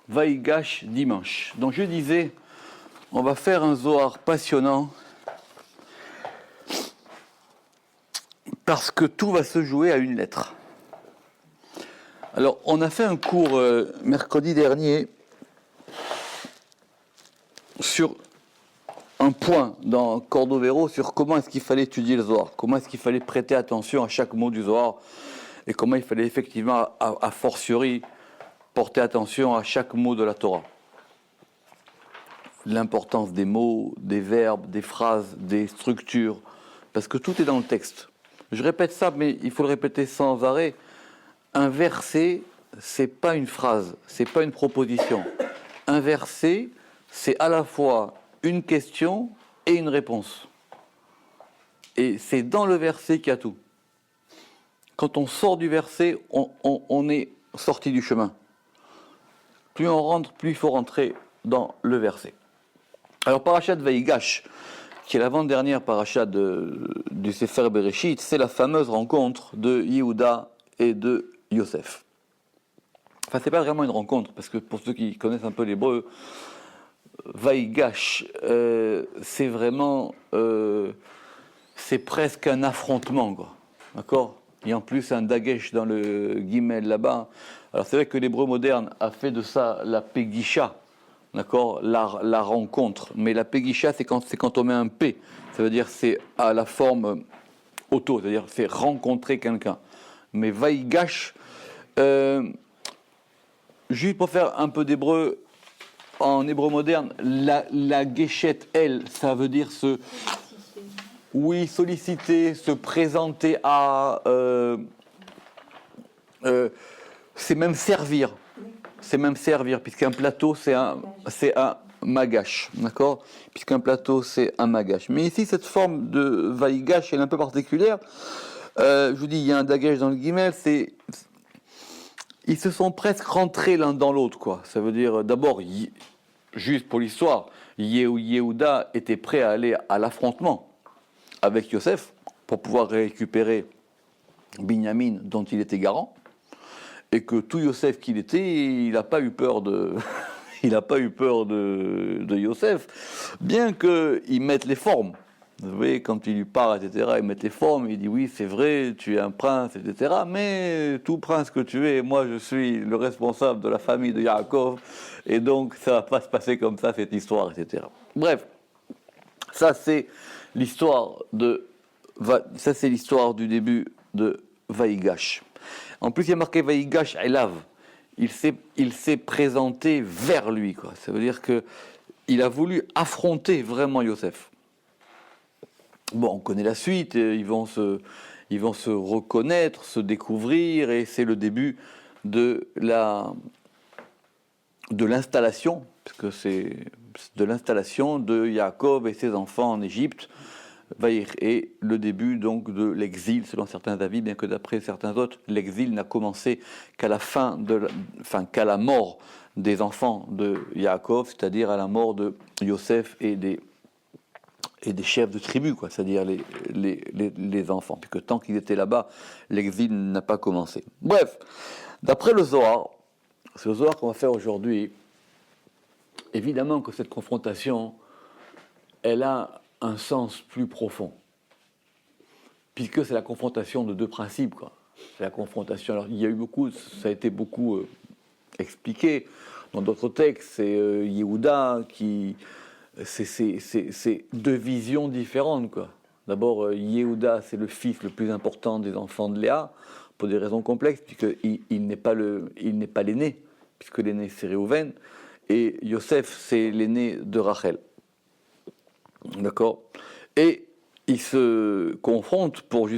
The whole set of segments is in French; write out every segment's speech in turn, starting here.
Vaïgash dimanche. Donc je disais, on va faire un Zohar passionnant parce que tout va se jouer à une lettre. Alors on a fait un cours mercredi dernier sur un point dans Cordovero sur comment est-ce qu'il fallait étudier le Zohar, comment est-ce qu'il fallait prêter attention à chaque mot du Zohar et comment il fallait effectivement, a fortiori, porter attention à chaque mot de la Torah. L'importance des mots, des verbes, des phrases, des structures, parce que tout est dans le texte. Je répète ça, mais il faut le répéter sans arrêt. Un verset, c'est pas une phrase, c'est pas une proposition. Un verset, c'est à la fois une question et une réponse. Et c'est dans le verset qu'il y a tout. Quand on sort du verset, on est sorti du chemin. Plus on rentre, plus il faut rentrer dans le verset. Alors, Parashat Vaïgash, qui est l'avant-dernière parasha du Sefer Bereshit, c'est la fameuse rencontre de Yehuda et de Yosef. Enfin, c'est pas vraiment une rencontre, parce que pour ceux qui connaissent un peu l'hébreu, Vaïgash, c'est vraiment, c'est presque un affrontement, quoi. D'accord ? Il y a en plus un dagesh dans le guimel là-bas. Alors c'est vrai que l'hébreu moderne a fait de ça la pégisha, d'accord, la rencontre. Mais la pégisha, c'est quand on met un P. Ça veut dire c'est à la forme auto, c'est-à-dire c'est rencontrer quelqu'un. Mais vaïgash, juste pour faire un peu d'hébreu, en hébreu moderne, la guéchette, elle, ça veut dire oui, solliciter, se présenter à... c'est même servir. C'est même servir, puisqu'un plateau, c'est un magash, d'accord ? Puisqu'un plateau, c'est un magash. Mais ici, cette forme de vaïgash, elle est un peu particulière. Je vous dis, il y a un dagesh dans le guimel, ils se sont presque rentrés l'un dans l'autre, quoi. Ça veut dire, d'abord, juste pour l'histoire, Yehuda était prêt à aller à l'affrontement avec Yosef pour pouvoir récupérer Binyamin dont il était garant, et que tout Yosef qu'il était, il n'a pas eu peur de Yosef, bien qu'il mette les formes. Vous voyez, quand il lui parle, etc., il met les formes, il dit oui, c'est vrai, tu es un prince, etc., mais tout prince que tu es, moi je suis le responsable de la famille de Yaakov, et donc ça ne va pas se passer comme ça, cette histoire, etc. Bref, ça c'est l'histoire du début de Vaïgash. En plus, il y a marqué Vaïgash Elav. Il s'est présenté vers lui, quoi. Ça veut dire qu'il a voulu affronter vraiment Yosef. Bon, on connaît la suite, ils vont se reconnaître, se découvrir, et c'est le début de l'installation, parce que c'est de l'installation de Yaakov et ses enfants en Égypte, et le début donc de l'exil, selon certains avis, bien que d'après certains autres, l'exil n'a commencé qu'à la mort des enfants de Yaakov, c'est-à-dire à la mort de Yosef et des chefs de tribu, quoi, c'est-à-dire les enfants, puisque tant qu'ils étaient là-bas, l'exil n'a pas commencé. Bref, d'après le Zohar, c'est le Zohar qu'on va faire aujourd'hui, évidemment que cette confrontation, elle a un sens plus profond, puisque c'est la confrontation de deux principes, quoi. C'est la confrontation. Alors, il y a eu ça a été beaucoup expliqué dans d'autres textes. C'est Yehuda qui, c'est deux visions différentes, quoi. D'abord, Yehuda, c'est le fils le plus important des enfants de Léa, pour des raisons complexes, puisqu'il n'est pas l'aîné, puisque l'aîné c'est Réhouven, et Yosef, c'est l'aîné de Rachel. D'accord ? Et ils se confrontent pour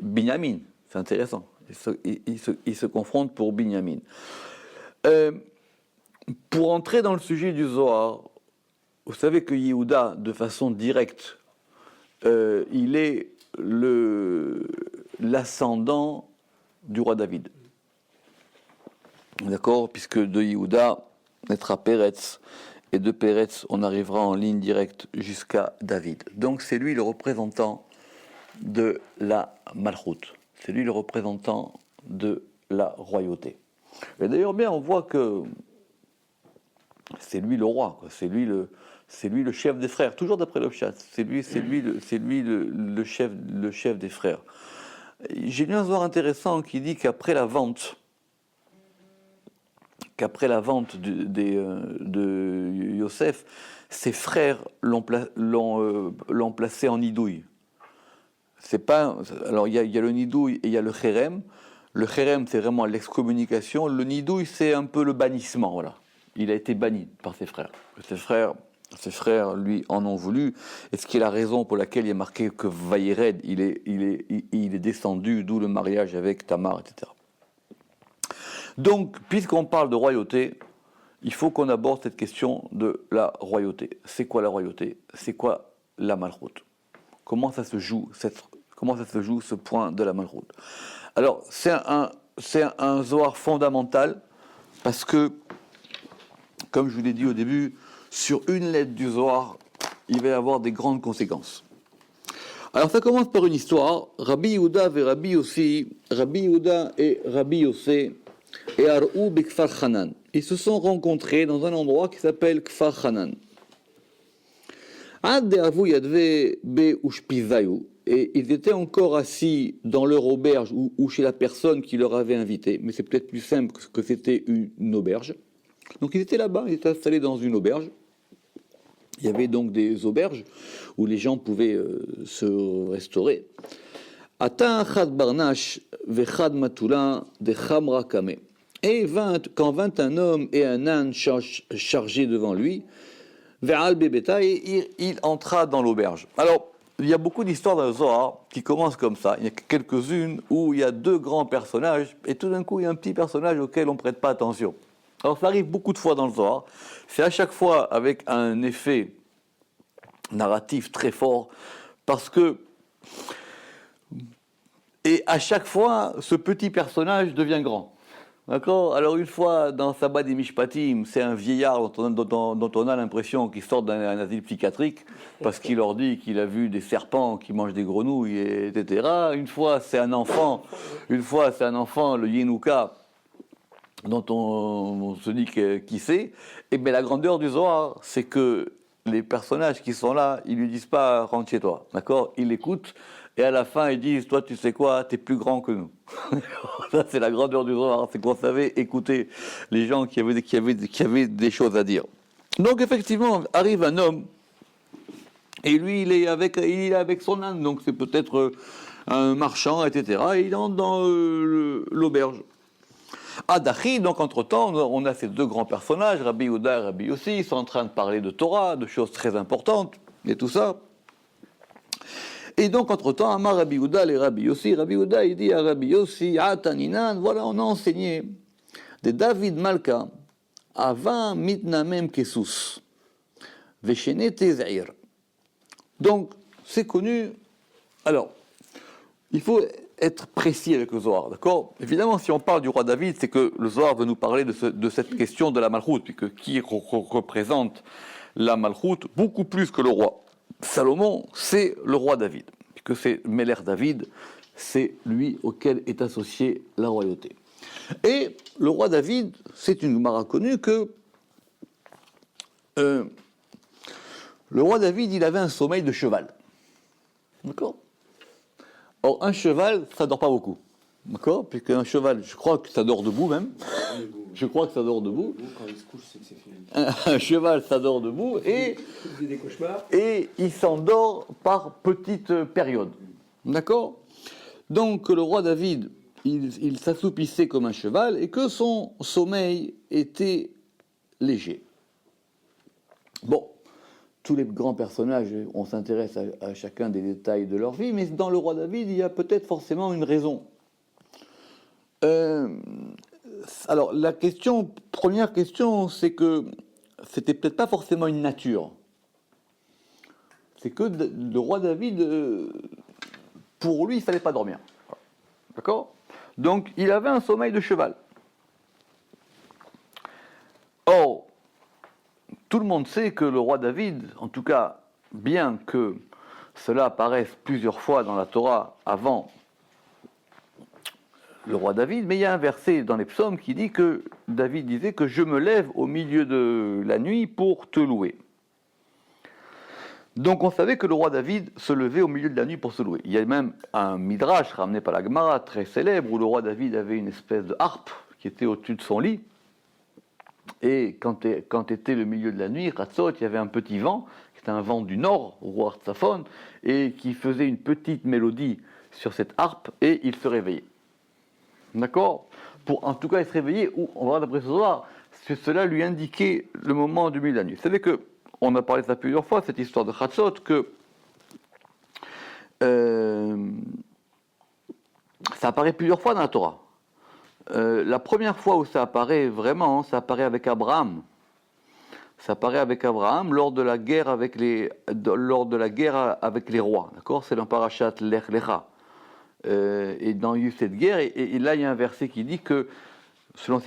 Binyamin. C'est intéressant. Ils se confrontent pour Binyamin. Pour entrer dans le sujet du Zohar, vous savez que Yehuda, de façon directe, il est l'ascendant du roi David. D'accord ? Puisque de Yehuda naîtra Péretz, et de Péretz, on arrivera en ligne directe jusqu'à David. Donc c'est lui le représentant de la Malchout. C'est lui le représentant de la royauté. Et d'ailleurs, bien, on voit que c'est lui le roi, quoi. C'est lui le chef des frères, toujours d'après le chat. C'est lui le chef des frères. J'ai lu un zohar intéressant qui dit qu'après la vente de Yosef, ses frères l'ont placé en nidouille. C'est pas, alors il y a le nidouille et il y a le chérem. Le chérem, c'est vraiment l'excommunication. Le nidouille, c'est un peu le bannissement. Voilà. Il a été banni par ses frères. Ses frères, lui, en ont voulu. Et ce qui est la raison pour laquelle il est marqué que Vaïred, il est descendu, d'où le mariage avec Tamar, etc. Donc, puisqu'on parle de royauté, il faut qu'on aborde cette question de la royauté. C'est quoi la royauté? C'est quoi la malchoute? Comment ça se joue ce point de la malchoute? Alors, c'est un zohar fondamental parce que, comme je vous l'ai dit au début, sur une lettre du zohar, il va y avoir des grandes conséquences. Alors, ça commence par une histoire. Rabbi Yehuda et Rabbi Yossi et Ar'ou Bekfar Hanan. Ils se sont rencontrés dans un endroit qui s'appelle Kfar Hanan. Et ils étaient encore assis dans leur auberge ou chez la personne qui leur avait invité, mais c'est peut-être plus simple que c'était une auberge. Donc ils étaient là-bas, ils étaient installés dans une auberge. Il y avait donc des auberges où les gens pouvaient se restaurer. Et quand vint un homme et un âne chargés devant lui, il entra dans l'auberge. Alors, il y a beaucoup d'histoires dans le Zohar qui commencent comme ça. Il y a quelques-unes où il y a deux grands personnages, et tout d'un coup, il y a un petit personnage auquel on ne prête pas attention. Alors, ça arrive beaucoup de fois dans le Zohar. C'est à chaque fois avec un effet narratif très fort, parce que... Et à chaque fois, ce petit personnage devient grand. D'accord? Alors une fois, dans Sabbat des Mishpatim, c'est un vieillard dont on a l'impression qu'il sort d'un asile psychiatrique, parce qu'il leur dit qu'il a vu des serpents qui mangent des grenouilles, etc. Une fois, c'est un enfant, le Yenouka, dont on se dit qui c'est. Et bien la grandeur du Zohar, c'est que les personnages qui sont là, ils lui disent pas rentre chez toi, d'accord? Ils l'écoutent et à la fin ils disent toi tu sais quoi, t'es plus grand que nous. Ça c'est la grandeur du Zohar, c'est qu'on savait écouter les gens qui avaient des choses à dire. Donc effectivement arrive un homme et lui il est avec son âne, donc c'est peut-être un marchand, etc. Et il entre dans l'auberge. Adachi, donc entre-temps, on a ces deux grands personnages, Rabbi Yehuda et Rabbi Yossi, ils sont en train de parler de Torah, de choses très importantes, et tout ça. Et donc, entre-temps, Amar Rabbi Yehuda et Rabbi Yossi, Rabbi Yehuda, il dit à Rabbi Yossi, Ataninan, voilà, on a enseigné de David Malka, Ava mitnamem kesus, Veshene tezair. Donc, c'est connu. Alors, il faut être précis avec le Zohar, d'accord? Évidemment, si on parle du roi David, c'est que le Zohar veut nous parler de cette question de la malchoute, puisque qui représente la malchoute beaucoup plus que le roi Salomon, c'est le roi David, puisque c'est Meler David, c'est lui auquel est associée la royauté. Et le roi David, c'est une Gemara connue que le roi David, il avait un sommeil de cheval, d'accord? Or, un cheval, ça ne dort pas beaucoup. D'accord? Puisqu'un cheval, je crois que ça dort debout même. Je crois que ça dort debout. Quand il se couche, c'est que c'est fini. Un cheval, ça dort debout et il s'endort par petites périodes. D'accord? Donc, le roi David, il s'assoupissait comme un cheval et que son sommeil était léger. Bon. Tous les grands personnages, on s'intéresse à chacun des détails de leur vie, mais dans le roi David, il y a peut-être forcément une raison. Alors, première question, c'est que c'était peut-être pas forcément une nature. C'est que le roi David, pour lui, il fallait pas dormir. D'accord? Donc, il avait un sommeil de cheval. Or, tout le monde sait que le roi David, en tout cas, bien que cela apparaisse plusieurs fois dans la Torah avant le roi David, mais il y a un verset dans les psaumes qui dit que David disait que je me lève au milieu de la nuit pour te louer. Donc on savait que le roi David se levait au milieu de la nuit pour se louer. Il y a même un midrash ramené par la Gemara très célèbre où le roi David avait une espèce de harpe qui était au-dessus de son lit. Et quand était le milieu de la nuit, Ratzot, il y avait un petit vent, qui était un vent du nord, au roi Artsafon, et qui faisait une petite mélodie sur cette harpe, et il se réveillait. D'accord ? En tout cas, il se réveillait, ou on va voir d'après ce soir, cela lui indiquait le moment du milieu de la nuit. Vous savez que, on a parlé de ça plusieurs fois, cette histoire de Ratzot, que ça apparaît plusieurs fois dans la Torah. La première fois où ça apparaît vraiment, ça apparaît avec Abraham. Ça apparaît avec Abraham lors de la guerre avec les rois. D'accord ? C'est dans Parashat Lech Lecha. Et dans cette guerre, et là il y a un verset qui dit que, selon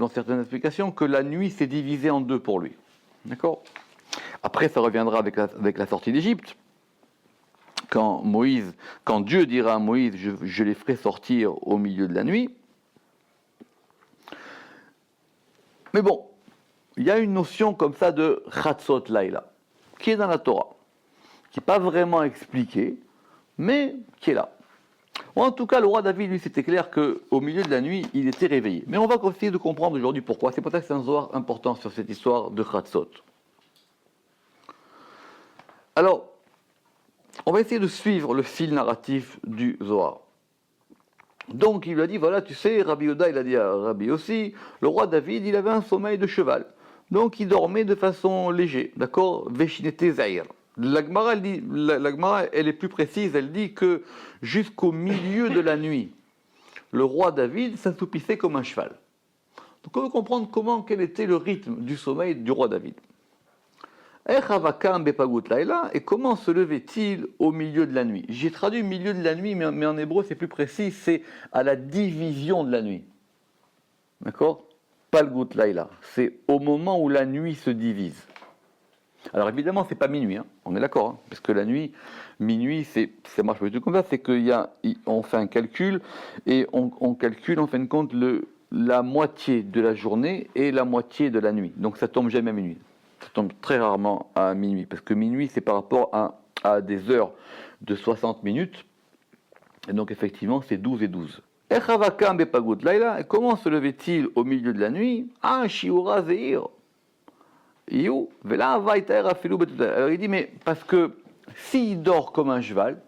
certaines explications, que la nuit s'est divisée en deux pour lui. D'accord ? Après, ça reviendra avec la sortie d'Égypte. Quand Dieu dira à Moïse, je les ferai sortir au milieu de la nuit. Mais bon, il y a une notion comme ça de Chatzot Laïla, qui est dans la Torah, qui n'est pas vraiment expliquée, mais qui est là. En tout cas, le roi David, lui, c'était clair qu'au milieu de la nuit, il était réveillé. Mais on va essayer de comprendre aujourd'hui pourquoi. C'est pour ça que c'est un zohar important sur cette histoire de Chatzot. Alors, on va essayer de suivre le fil narratif du Zohar. Donc il lui a dit, voilà, tu sais, Rabbi Yoda, il a dit à Rabbi aussi, le roi David, il avait un sommeil de cheval. Donc il dormait de façon légère, d'accord ? Veshinete Zahir. La Gemara, elle est plus précise, elle dit que jusqu'au milieu de la nuit, le roi David s'assoupissait comme un cheval. Donc on veut comprendre quel était le rythme du sommeil du roi David. Et comment se levait-il au milieu de la nuit ? J'ai traduit milieu de la nuit, mais en hébreu c'est plus précis, c'est à la division de la nuit. D'accord ? Palgut Laila, c'est au moment où la nuit se divise. Alors évidemment, c'est pas minuit, hein, on est d'accord, hein, parce que la nuit, minuit, ça marche pas du tout comme ça, c'est qu'on fait un calcul, et on calcule en fin de compte la moitié de la journée et la moitié de la nuit. Donc ça tombe jamais à minuit. Ça tombe très rarement à minuit, parce que minuit, c'est par rapport à des heures de 60 minutes, et donc effectivement, c'est 12 et 12. Et comment se levait-il au milieu de la nuit ? Alors il dit, mais parce que s'il dort comme un cheval,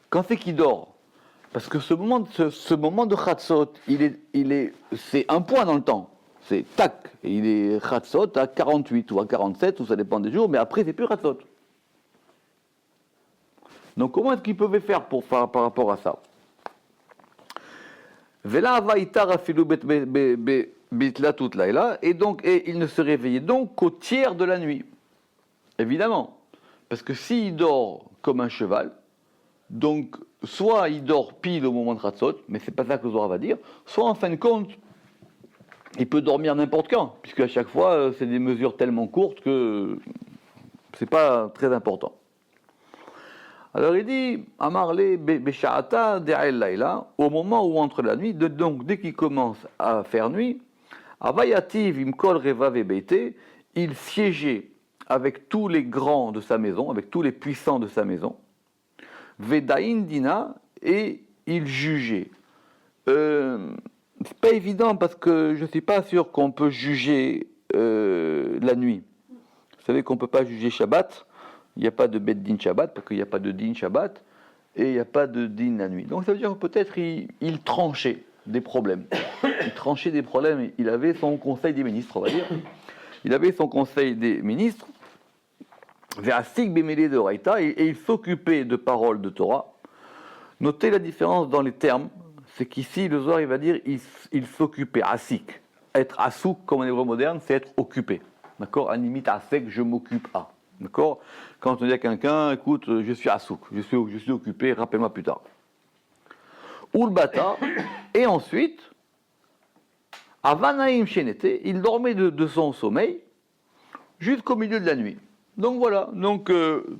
quand c'est qu'il dort ? Parce que ce moment de Chatzot, c'est un point dans le temps. C'est tac, il est Chatzot à 48 ou à 47, ou ça dépend des jours, mais après c'est plus Chatzot. Donc comment est-ce qu'il pouvait faire par rapport à ça ? Et il ne se réveillait donc qu'au tiers de la nuit. Évidemment, parce que s'il dort comme un cheval, donc soit il dort pile au moment de Chatzot, mais c'est pas ça que le Zohar va dire, soit en fin de compte, il peut dormir n'importe quand, puisque à chaque fois, c'est des mesures tellement courtes que c'est pas très important. Alors il dit, Amarle Besha'ata De'el Laila, au moment où entre la nuit, donc dès qu'il commence à faire nuit, Avayativ Imkol Reva Vebeite, il siégeait avec tous les grands de sa maison, avec tous les puissants de sa maison, Vedaïn Dina, et il jugeait. C'est pas évident parce que je ne suis pas sûr qu'on peut juger la nuit. Vous savez qu'on ne peut pas juger Shabbat. Il n'y a pas de Bet Din Shabbat parce qu'il n'y a pas de Din Shabbat et il n'y a pas de Din la nuit. Donc ça veut dire que peut-être il tranchait des problèmes. Il tranchait des problèmes. Il avait son conseil des ministres, on va dire. Il avait son conseil des ministres vers Sig Bemele de Oraïta et il s'occupait de paroles de Torah. Notez la différence dans les termes. C'est qu'ici, le Zohar, il va dire, il s'occupait, asik. Être asouk, comme en hébreu moderne, c'est être occupé. D'accord ? Animit asek, je m'occupe à. D'accord ? Quand on dit à quelqu'un, écoute, je suis asouk, je suis occupé, rappelle-moi plus tard. Ulbata, et ensuite, Avanaim Shenete, il dormait de son sommeil jusqu'au milieu de la nuit. Donc voilà, donc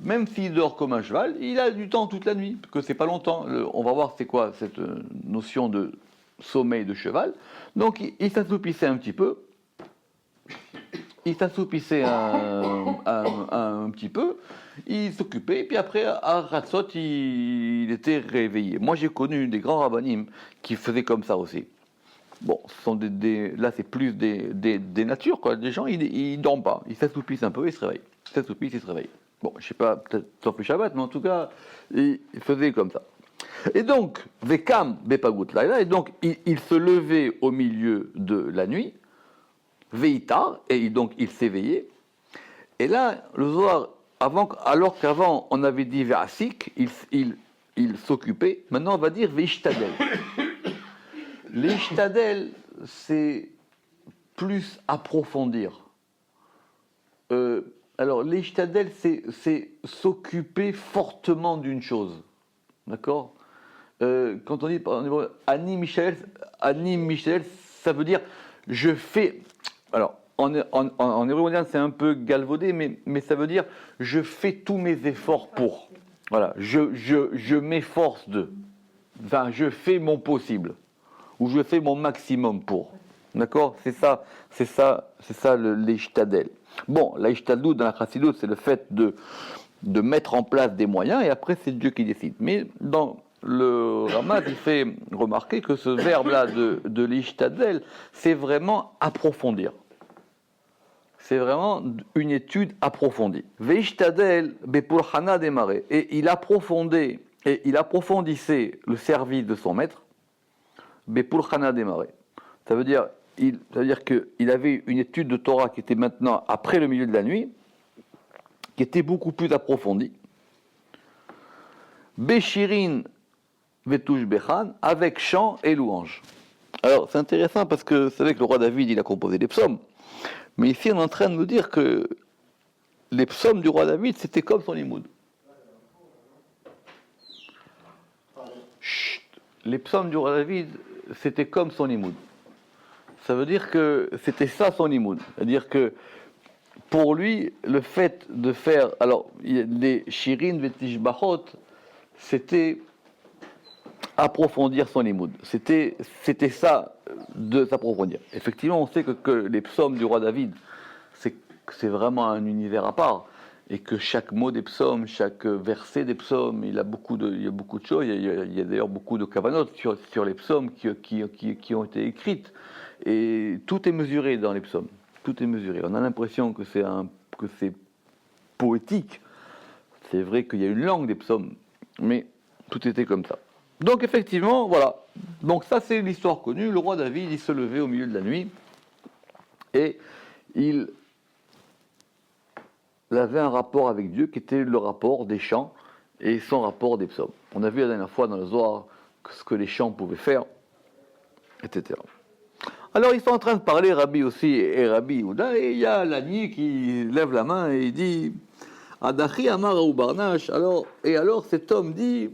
même s'il dort comme un cheval, il a du temps toute la nuit, parce que c'est pas longtemps. On va voir c'est quoi cette notion de sommeil de cheval. Donc il s'assoupissait un petit peu, il s'assoupissait un petit peu, il s'occupait, et puis après, à Ratzot, il était réveillé. Moi j'ai connu des grands rabbinim qui faisaient comme ça aussi. Bon, ce sont là c'est plus des natures, quoi. Des gens, ils dorment pas, ils s'assoupissent un peu, ils se réveillent. Ils s'assoupissent, ils se réveillent. Bon, je sais pas, peut-être sauf le Shabbat, mais en tout cas, ils faisaient comme ça. Et donc, Vekam Bepagut Laila, et donc il se levait au milieu de la nuit, Veitar, et donc il s'éveillait. Et là, le soir, alors qu'avant on avait dit Ve'asik, il s'occupait, maintenant on va dire Veishtadel. L'ishtadel, c'est plus approfondir. Alors, l'ishtadel, c'est s'occuper fortement d'une chose. D'accord. Quand on dit Ani Michel, ça veut dire je fais. Alors, en hébreu moderne, c'est un peu galvaudé, mais ça veut dire je fais tous mes efforts pour. Voilà, je m'efforce de. Enfin, je fais mon possible. Ou je fais mon maximum pour. D'accord. C'est ça l'ishtadel. Bon, l'ishtadlut dans la chassidut, c'est le fait de mettre en place des moyens, et après c'est Dieu qui décide. Mais dans le Ramaz, il fait remarquer que ce verbe-là de l'ishtadel, c'est vraiment approfondir. C'est vraiment une étude approfondie. Veishtadel bepurhana démarré. Et il approfondissait le service de son maître. Bepurhana démarré. Ça veut dire qu'il avait une étude de Torah qui était maintenant après le milieu de la nuit, qui était beaucoup plus approfondie. Beshirin vetush bechan, avec chant et louange. Alors c'est intéressant parce que vous savez que le roi David il a composé des psaumes, mais ici on est en train de nous dire que les psaumes du roi David c'était comme son limoud. Chut. Les psaumes du roi David c'était comme son limoud. Ça veut dire que c'était ça son limoud. C'est-à-dire que pour lui, le fait de faire, alors les shirin vetishbachot, c'était approfondir son limoud. C'était ça de s'approfondir. Effectivement, on sait que les psaumes du roi David, c'est vraiment un univers à part, et que chaque mot des psaumes, chaque verset des psaumes, il y a beaucoup de choses. Il y a d'ailleurs beaucoup de kavanotes sur les psaumes qui ont été écrites, et tout est mesuré dans les psaumes. Tout est mesuré. On a l'impression que c'est poétique. C'est vrai qu'il y a une langue des psaumes, mais tout était comme ça. Donc effectivement, voilà. Donc ça c'est l'histoire connue. Le roi David, il se levait au milieu de la nuit et il avait un rapport avec Dieu qui était le rapport des chants et son rapport des psaumes. On a vu la dernière fois dans le Zohar ce que les chants pouvaient faire, etc. Alors ils sont en train de parler, Rabbi aussi et Rabbi Yehuda, et il y a l'Ani qui lève la main et il dit Adachi Amar ou Barnash. Alors cet homme dit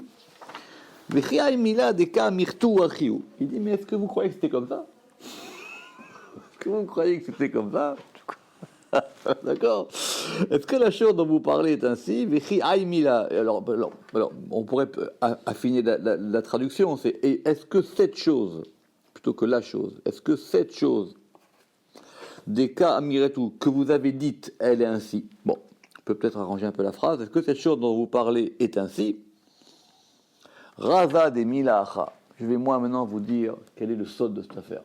Mila Deka Mirtu Achiu. Il dit mais est-ce que vous croyez que c'était comme ça? Est-ce que vous croyez que c'était comme ça? D'accord. Est-ce que la chose dont vous parlez est ainsi? Mila. Alors, on pourrait affiner la traduction. C'est est-ce que cette chose plutôt que la chose. Est-ce que cette chose, des cas amiretou, que vous avez dite, elle est ainsi? Bon, on peut peut-être arranger un peu la phrase. Est-ce que cette chose dont vous parlez est ainsi? Raza de milacha. Je vais moi maintenant vous dire quel est le sod de cette affaire.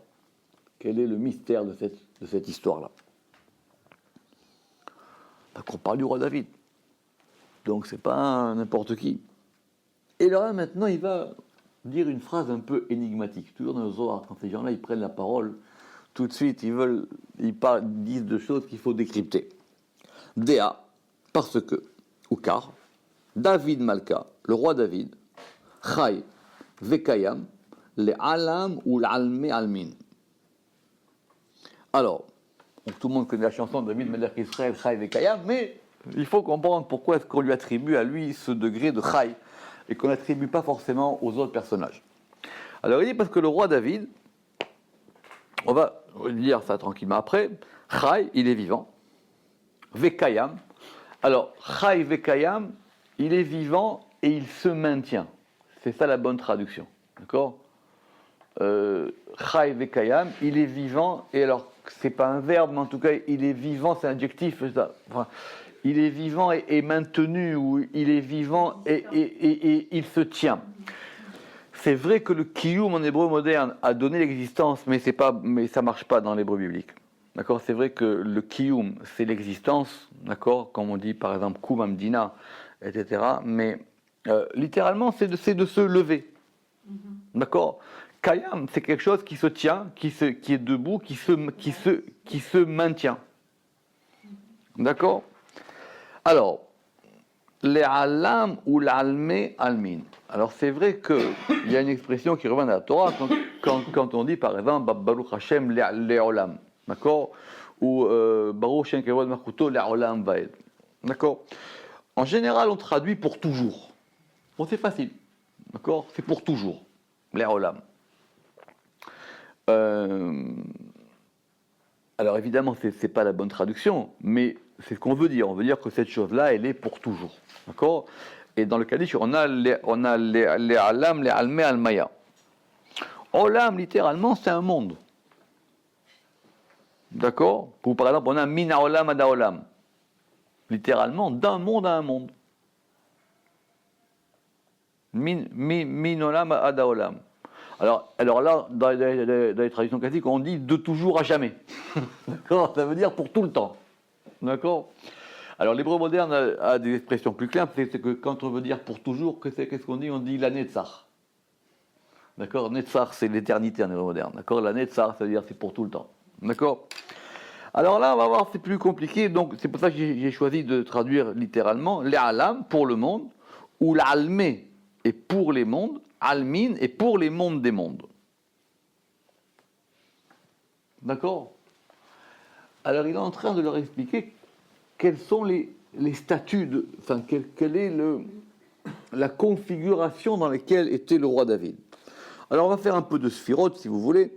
Quel est le mystère de cette histoire-là. Donc on parle du roi David. Donc c'est pas n'importe qui. Et là maintenant il va dire une phrase un peu énigmatique. Toujours dans le Zohar, quand ces gens-là ils prennent la parole, tout de suite ils disent de choses qu'il faut décrypter. Déa, parce que, ou car, David Malka, le roi David, Chai, Vekayam, le Alam ou l'Alme Almin. Alors, tout le monde connaît la chanson de David Melech Israël, Chai, Vekayam, mais il faut comprendre pourquoi est-ce qu'on lui attribue à lui ce degré de Chai, et qu'on n'attribue pas forcément aux autres personnages. Alors il dit parce que le roi David, on va lire ça tranquillement après, Chai, il est vivant, Vekayam, Alors, Chai Vekayam, il est vivant et il se maintient. C'est ça la bonne traduction. D'accord? Chai Vekayam, il est vivant, et alors, c'est pas un verbe, mais en tout cas, il est vivant, c'est un adjectif. Enfin, il est vivant et maintenu, ou il est vivant et il se tient. C'est vrai que le kiyum en hébreu moderne a donné l'existence, mais ça ne marche pas dans l'hébreu biblique. D'accord? C'est vrai que le kiyum, c'est l'existence, d'accord? Comme on dit par exemple kum amdina, etc. Mais littéralement, c'est de se lever. D'accord? Kayam, c'est quelque chose qui se tient, qui est debout, qui se maintient. D'accord? Alors, Le'alam ou l'alme almin. Alors c'est vrai qu'il y a une expression qui revient dans la Torah quand on dit par exemple Baruch Hashem le'olam, d'accord? Ou Baruch Hashem kevod machuto le'olam vaed. D'accord? En général, on traduit pour toujours. Bon, c'est facile. D'accord? C'est pour toujours. Le'olam. Alors évidemment, c'est pas la bonne traduction, mais c'est ce qu'on veut dire. On veut dire que cette chose-là, elle est pour toujours. D'accord? Et dans le Kaddish, on a les alam, les alme, almaya. Olam, littéralement, c'est un monde. D'accord? Ou par exemple, on a mina olam ada olam. Littéralement, d'un monde à un monde. Min olam ada olam. Alors là, dans les traditions classiques, on dit de toujours à jamais. D'accord? Ça veut dire pour tout le temps. D'accord? Alors l'hébreu moderne a des expressions plus claires, c'est que quand on veut dire pour toujours, qu'est-ce qu'on dit? On dit la netzach. D'accord? Netzach, c'est l'éternité en hébreu moderne. D'accord? La netzach, ça veut dire c'est pour tout le temps. D'accord? Alors là, on va voir, c'est plus compliqué, donc c'est pour ça que j'ai choisi de traduire littéralement l'Alam pour le monde, ou l'Alme est pour les mondes, Almin est pour les mondes des mondes. D'accord? Alors il est en train de leur expliquer quels sont les statuts, quelle est la configuration dans laquelle était le roi David. Alors on va faire un peu de sphirote si vous voulez,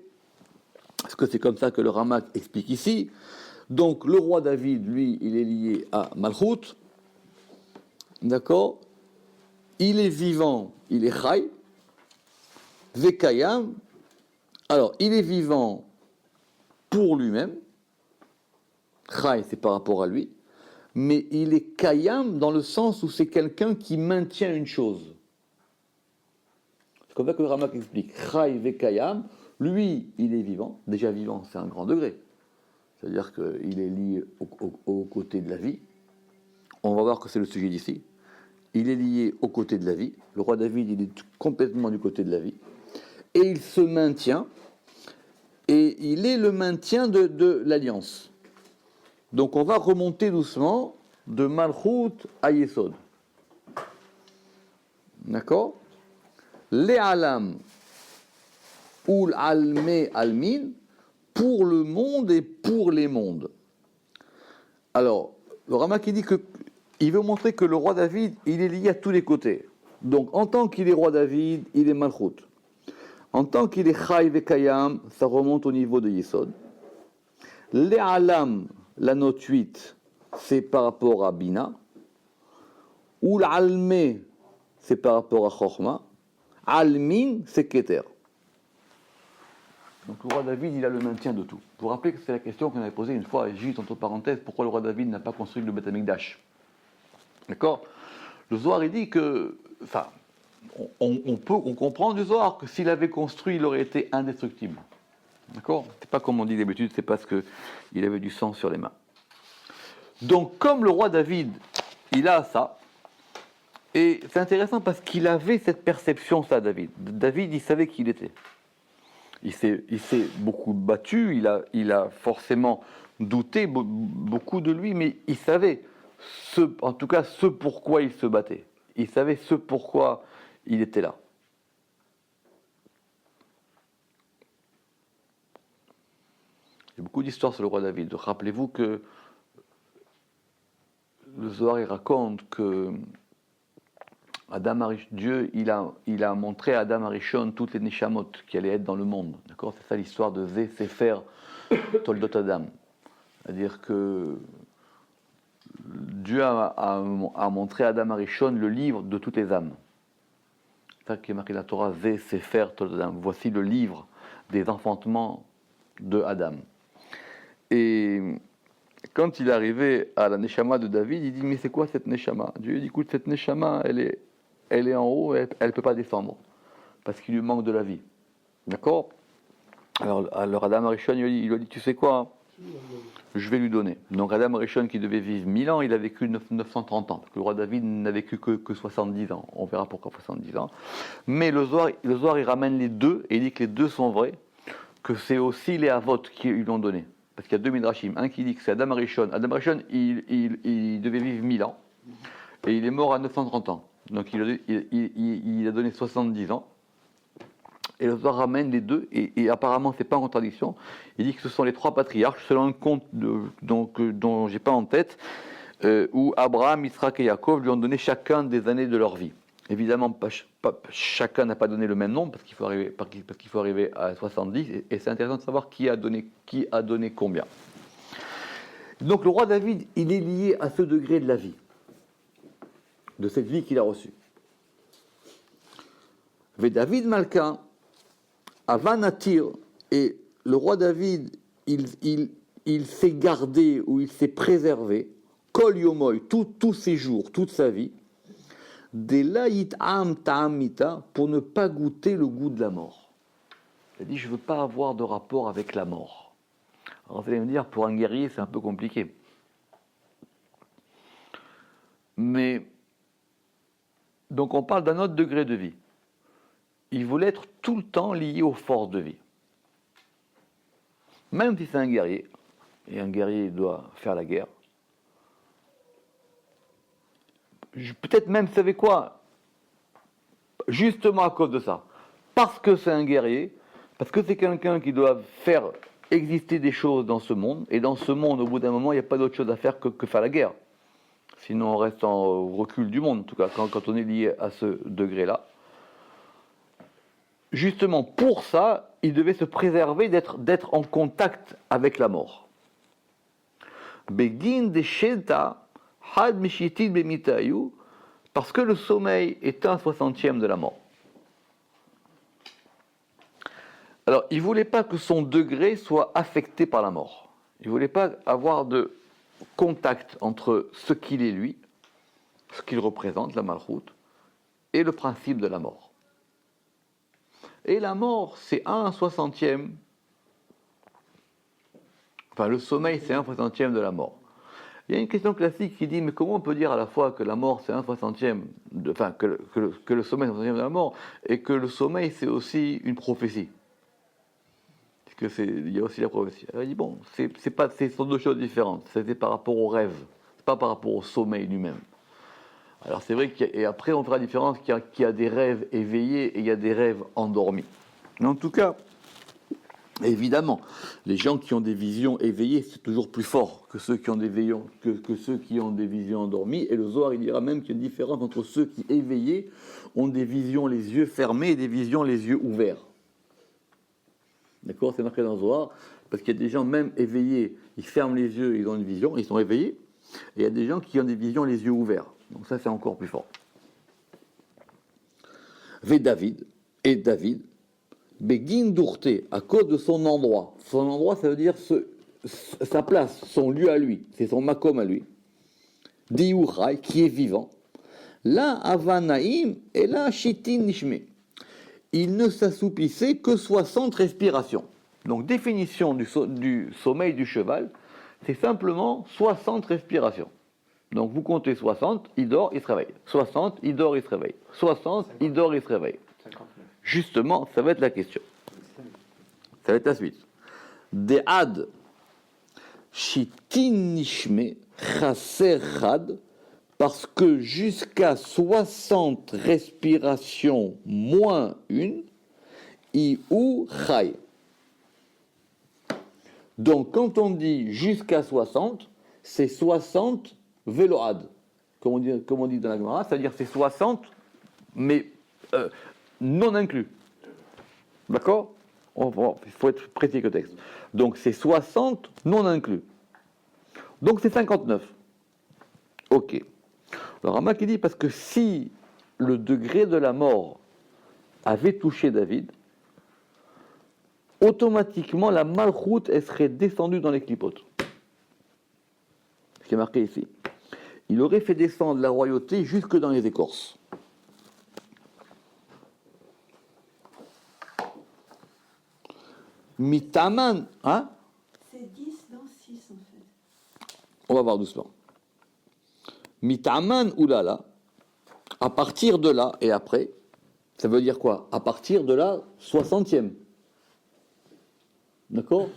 parce que c'est comme ça que le Ramak explique ici. Donc le roi David, lui, il est lié à Malchut, d'accord? Il est vivant, il est Chai, Vekayam. Alors il est vivant pour lui-même, Chai c'est par rapport à lui, mais il est Kayam dans le sens où c'est quelqu'un qui maintient une chose. C'est comme ça que le Ramak explique. Chai Vekayam, lui, il est vivant. Déjà vivant, c'est un grand degré. C'est-à-dire qu'il est lié aux côtés de la vie. On va voir que c'est le sujet d'ici. Il est lié aux côtés de la vie. Le roi David, il est complètement du côté de la vie. Et il se maintient. Et il est le maintien de l'alliance. Donc on va remonter doucement de Malchut à Yesod. D'accord? Le'alam ou l'alme almin, pour le monde et pour les mondes. Alors, le Ramak dit qu'il veut montrer que le roi David, il est lié à tous les côtés. Donc, en tant qu'il est roi David, il est Malchut. En tant qu'il est Chai Vekayam, ça remonte au niveau de Yesod. Le'alam, la note 8, c'est par rapport à Bina. Ou l'alme, c'est par rapport à Chochma. Almin, c'est Keter. Donc le roi David, il a le maintien de tout. Vous vous rappelez que c'est la question qu'on avait posée une fois, et juste entre parenthèses, pourquoi le roi David n'a pas construit le Beth Amikdash. D'accord? Le Zohar, il dit que, enfin, on comprend du Zohar que s'il avait construit, il aurait été indestructible. D'accord? C'est pas comme on dit d'habitude, c'est parce qu'il avait du sang sur les mains. Donc comme le roi David, il a ça, et c'est intéressant parce qu'il avait cette perception, ça, David. David, il savait qui il était. Il s'est beaucoup battu, il a forcément douté beaucoup de lui, mais il savait, en tout cas, ce pourquoi il se battait. Il savait ce pourquoi il était là. Il y a beaucoup d'histoires sur le roi David. Rappelez-vous que le Zohar il raconte que Dieu, il a montré à Adam Arishon toutes les Neshamot qui allaient être dans le monde. D'accord? C'est ça l'histoire de Zé Sefer Toldot Adam. C'est-à-dire que Dieu a montré à Adam Arishon le livre de toutes les âmes. C'est ça qui est marqué dans la Torah, Zé Sefer Toldam. Voici le livre des enfantements de Adam. Et quand il est arrivé à la Neshama de David, il dit, mais c'est quoi cette Neshama? Dieu lui dit, écoute, cette Neshama, elle est en haut, elle ne peut pas descendre, parce qu'il lui manque de la vie. D'accord? Alors Adam Arishon, il lui a dit, tu sais quoi? Je vais lui donner. Donc Adam Arishon, qui devait vivre 1000 ans, il a vécu 930 ans. Le roi David n'a vécu que 70 ans. On verra pourquoi 70 ans. Mais le Zohar, il ramène les deux, et il dit que les deux sont vrais, que c'est aussi les Avot qui lui l'ont donné. Parce qu'il y a deux Midrashim. Un qui dit que c'est Adam Arishon. Adam Arishon, il devait vivre 1000 ans, et il est mort à 930 ans. Donc il a donné 70 ans. Et le Zohar ramène les deux, et apparemment c'est pas en contradiction. Il dit que ce sont les trois patriarches, selon un conte dont j'ai pas en tête, où Abraham, Yitzhak et Yaakov lui ont donné chacun des années de leur vie. Évidemment, chacun n'a pas donné le même nombre, parce qu'il faut arriver à 70, et c'est intéressant de savoir qui a donné combien. Donc le roi David, il est lié à ce degré de la vie, de cette vie qu'il a reçue. Mais David Malka, Avanatir, et le roi David, il s'est gardé ou il s'est préservé, Kol Yomoy, tous ses jours, toute sa vie, des laït am ta'amita, pour ne pas goûter le goût de la mort. Il a dit, je ne veux pas avoir de rapport avec la mort. Alors vous allez me dire, pour un guerrier, c'est un peu compliqué. Mais, donc on parle d'un autre degré de vie. Il voulait être tout le temps lié aux forces de vie. Même si c'est un guerrier, et un guerrier doit faire la guerre, peut-être même, vous savez quoi? Justement à cause de ça. Parce que c'est un guerrier, parce que c'est quelqu'un qui doit faire exister des choses dans ce monde, et dans ce monde, au bout d'un moment, il n'y a pas d'autre chose à faire que faire la guerre. Sinon, on reste en recul du monde, en tout cas, quand on est lié à ce degré-là. Justement, pour ça, il devait se préserver d'être en contact avec la mort. Begin de Sheta, Had Mishitin Bemitayu, parce que le sommeil est 1/60 de la mort. Alors, il ne voulait pas que son degré soit affecté par la mort. Il ne voulait pas avoir de contact entre ce qu'il est lui, ce qu'il représente, la malchoute, et le principe de la mort. Et la mort, c'est 1/60. Enfin, le sommeil, c'est 1/60 de la mort. Il y a une question classique qui dit, mais comment on peut dire à la fois que la mort, c'est 1/60, enfin, que le sommeil, c'est 1/60 de la mort, et que le sommeil, c'est aussi une prophétie? Il y a aussi la prophétie. Alors il dit, bon, ce sont deux choses différentes. C'est par rapport au rêve, c'est pas par rapport au sommeil lui-même. Alors c'est vrai et après on fera la différence qu'il y a des rêves éveillés et il y a des rêves endormis. Mais en tout cas, évidemment, les gens qui ont des visions éveillées, c'est toujours plus fort que ceux qui ont des visions, que ceux qui ont des visions endormies. Et le Zohar, il dira même qu'il y a une différence entre ceux qui, éveillés, ont des visions les yeux fermés et des visions les yeux ouverts. D'accord? C'est marqué dans le Zohar, parce qu'il y a des gens même éveillés, ils ferment les yeux, ils ont une vision, ils sont éveillés. Et il y a des gens qui ont des visions les yeux ouverts. Donc ça, c'est encore plus fort. David, Begin Dourté, à cause de son endroit. Son endroit, ça veut dire sa place, son lieu à lui, c'est son makom à lui. Diouchai, qui est vivant. Là, Avanaïm, et là, Shitin Nishme. Il ne s'assoupissait que 60 respirations. Donc, définition du sommeil du cheval, c'est simplement 60 respirations. Donc, vous comptez 60, il dort, il se réveille. 60, il dort, il se réveille. 60, 50. Il dort, il se réveille. 59. Justement, ça va être la question. Ça va être la suite. De'ad shitin nishme chaser chad, parce que jusqu'à 60 respirations moins une, ou chai. Donc, quand on dit jusqu'à 60, c'est 60 véload, comme on dit dans la Gemara, c'est-à-dire c'est 60, mais non inclus. D'accord? Il faut être précis que le texte. Donc, c'est 60 non inclus. Donc, c'est 59. Ok. Le Rama qui dit parce que si le degré de la mort avait touché David, automatiquement la malchoute elle serait descendue dans les clipotes. Ce qui est marqué ici. Il aurait fait descendre la royauté jusque dans les écorces. Mitaman, hein? C'est 10 dans 6 en fait. On va voir doucement. Mitaman oulala, à partir de là et après, ça veut dire quoi? À partir de la 60e. D'accord?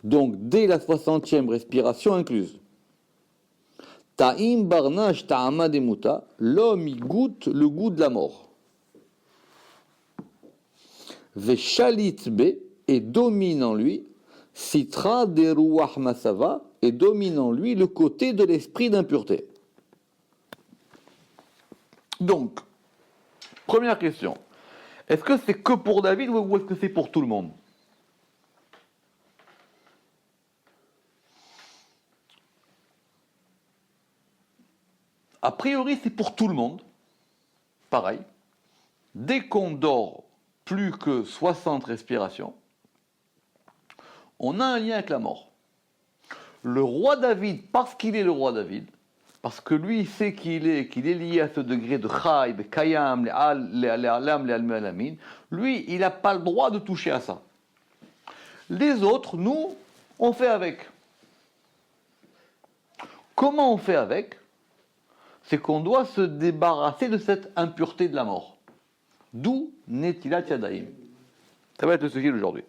Donc, dès la 60e respiration incluse. Ta'im barnaj ta'ama demuta, l'homme y goûte le goût de la mort. Veshalit be, et domine en lui, sitra deruach masava, et domine en lui le côté de l'esprit d'impureté. Donc, première question. Est-ce que c'est que pour David ou est-ce que c'est pour tout le monde? A priori, c'est pour tout le monde. Pareil. Dès qu'on dort plus que 60 respirations, on a un lien avec la mort. Le roi David, parce qu'il est le roi David, parce que lui, il sait qu'il est lié à ce degré de Chai, de Kayam, lui, il n'a pas le droit de toucher à ça. Les autres, nous, on fait avec. Comment on fait avec? C'est qu'on doit se débarrasser de cette impureté de la mort. D'où Netilat Yadayim. Ça va être le sujet d'aujourd'hui.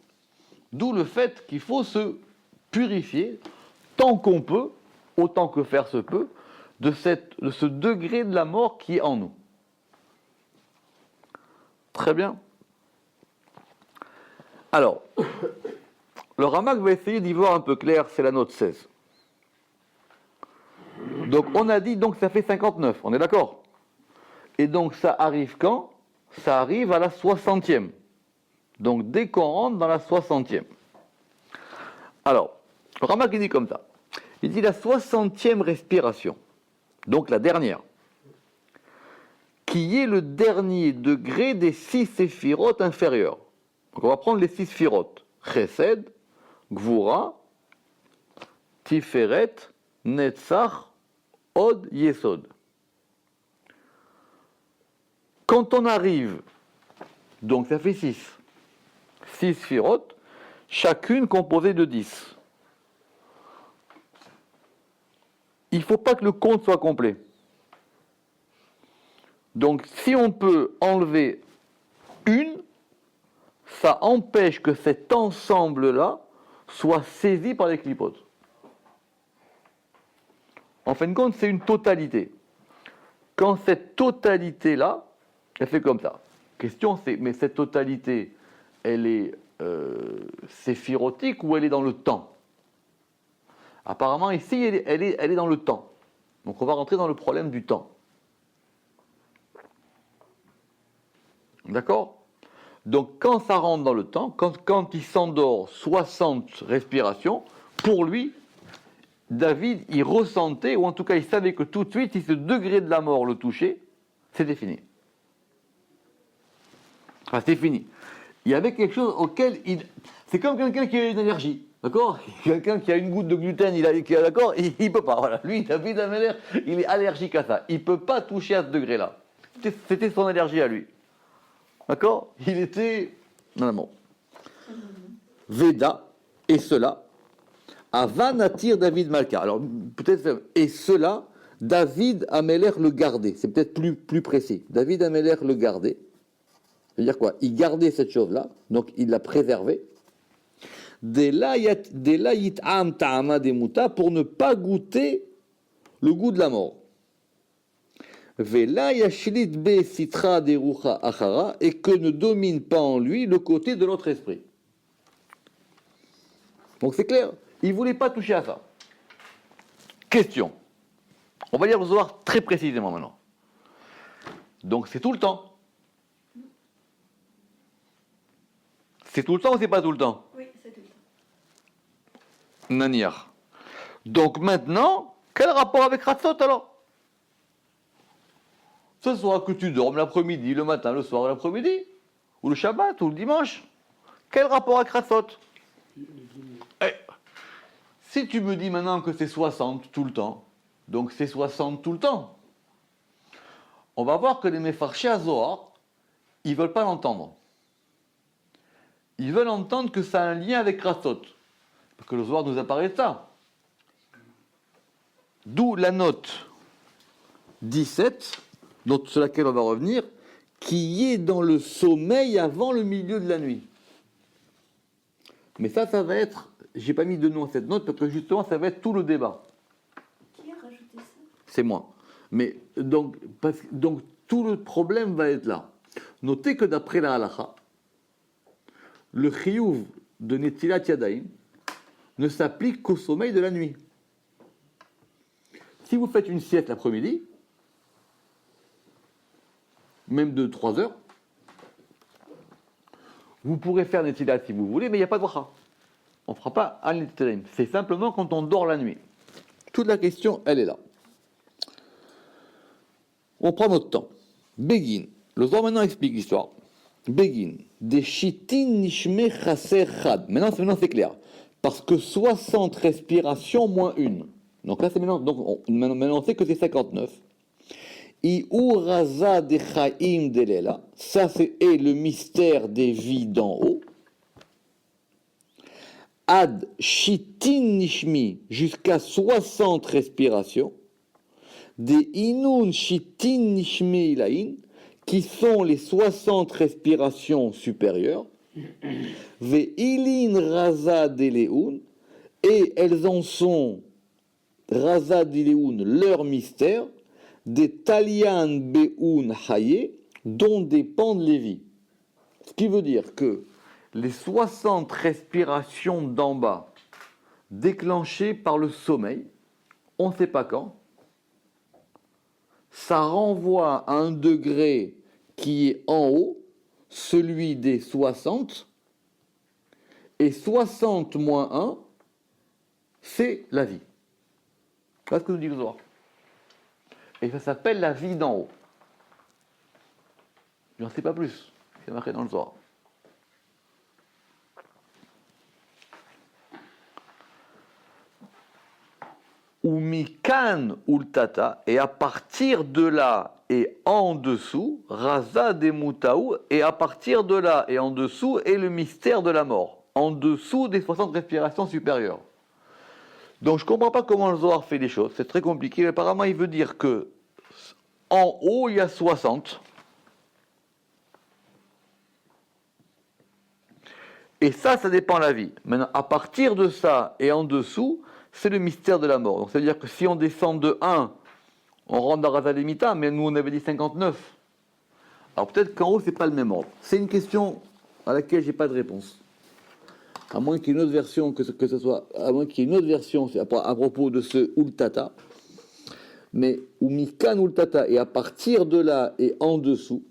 D'où le fait qu'il faut se purifier tant qu'on peut, autant que faire se peut, de ce degré de la mort qui est en nous. Très bien. Alors, le Ramak va essayer d'y voir un peu clair, c'est la note 16. Donc on a dit, donc ça fait 59, on est d'accord? Et donc ça arrive quand? Ça arrive à la 60e. Donc dès qu'on rentre dans la 60e. Alors, le Ramak il dit comme ça. Il dit la 60e respiration, donc la dernière, qui est le dernier degré des 6 séphirotes inférieures. Donc on va prendre les 6 séphirotes. Chesed, Gvura, Tiferet, Netzach, Od, Yesod. Quand on arrive, donc ça fait 6. 6 séphirotes, chacune composée de 10. Il ne faut pas que le compte soit complet. Donc si on peut enlever une, ça empêche que cet ensemble-là soit saisi par les clipotes. En fin de compte, c'est une totalité. Quand cette totalité-là, elle fait comme ça. Question, c'est, mais cette totalité, elle est séphirotique ou elle est dans le temps? Apparemment, ici, elle est dans le temps. Donc on va rentrer dans le problème du temps. D'accord? Donc quand ça rentre dans le temps, quand il s'endort 60 respirations, pour lui, David, il ressentait, ou en tout cas il savait que tout de suite, si ce degré de la mort le touchait, c'était fini. Enfin, c'était fini. Il y avait quelque chose auquel il... C'est comme quelqu'un qui a une allergie, d'accord? Quelqu'un qui a une goutte de gluten, d'accord? Il ne peut pas, voilà. Lui, David Ameller, il est allergique à ça. Il ne peut pas toucher à ce degré-là. C'était son allergie à lui. D'accord? Il était... Non, non. Veda, et cela, Avanatir David Malka. Alors, peut-être, et cela, David Ameller le gardait. C'est peut-être plus précis. David Ameller le gardait. C'est-à-dire quoi? Il gardait cette chose-là, donc il la préservait. Delayit am ta'ama demuta, pour ne pas goûter le goût de la mort. Vela yashlit be sitra derucha achara, et que ne domine pas en lui le côté de notre esprit. Donc c'est clair, il ne voulait pas toucher à ça. Question. On va y revoir très précisément maintenant. Donc c'est tout le temps. C'est tout le temps ou c'est pas tout le temps? Oui, c'est tout le temps. Naniar. Donc maintenant, Quel rapport avec Ratzot alors? Ce soit que tu dormes l'après-midi, le matin, le soir, l'après-midi, ou le Shabbat, ou le dimanche. Quel rapport avec Ratzot? Si tu me dis maintenant que c'est 60 tout le temps, donc c'est 60 tout le temps, on va voir que les Mefarchés à Zohar, ils ne veulent pas l'entendre. Ils veulent entendre que ça a un lien avec Ratzot. Parce que le Zohar nous apparaît de ça. D'où la note 17, sur laquelle on va revenir, qui est dans le sommeil avant le milieu de la nuit. Mais ça va être, j'ai pas mis de nom à cette note parce que justement ça va être tout le débat. Qui a rajouté ça? C'est moi. Mais donc tout le problème va être là. Notez que d'après la halakha, le chiyuv de Netilat Yadayim ne s'applique qu'au sommeil de la nuit. Si vous faites une sieste l'après-midi, même de 3 heures, vous pourrez faire Netilat si vous voulez, mais il n'y a pas de bracha. On ne fera pas al Netilat. C'est simplement quand on dort la nuit. Toute la question, elle est là. On prend notre temps. Begin. Le Zohar maintenant explique l'histoire. Begin. Des shitin nishme chaser chad. Maintenant c'est clair. Parce que 60 respirations moins une. Donc là c'est maintenant. Donc maintenant on sait que c'est 59. Iuraza de chaim de lela. Ça c'est le mystère des vies d'en haut. Ad shitin nishmi. Jusqu'à 60 respirations. Des inun shitin nishmi ilain. Qui sont les 60 respirations supérieures, ve'ilin raza deleun, et elles en sont raza deleun, leur mystère, des talian be'un haye, dont dépendent les vies. Ce qui veut dire que les 60 respirations d'en bas, déclenchées par le sommeil, on ne sait pas quand, ça renvoie à un degré qui est en haut, celui des 60, et 60 moins 1, c'est la vie. Voilà ce que nous dit le Zohar. Et ça s'appelle la vie d'en haut. Je n'en sais pas plus, c'est marqué dans le Zohar. Ou mikan ultata, et à partir de là et en dessous, raza de mutaou, et à partir de là et en dessous est le mystère de la mort, en dessous des 60 respirations supérieures. Donc je ne comprends pas comment le Zohar fait les choses, c'est très compliqué. Apparemment il veut dire que en haut il y a 60, et ça dépend de la vie. Maintenant à partir de ça et en dessous, c'est le mystère de la mort. Donc, c'est-à-dire que si on descend de 1, on rentre dans Raza Lemita, mais nous, on avait dit 59. Alors, peut-être qu'en haut, ce n'est pas le même ordre. C'est une question à laquelle je n'ai pas de réponse. À moins qu'il y ait une autre version, à moins qu'il y ait une autre version à propos de ce Ultata. Mais, ou Mikan Ultata, et à partir de là et en dessous,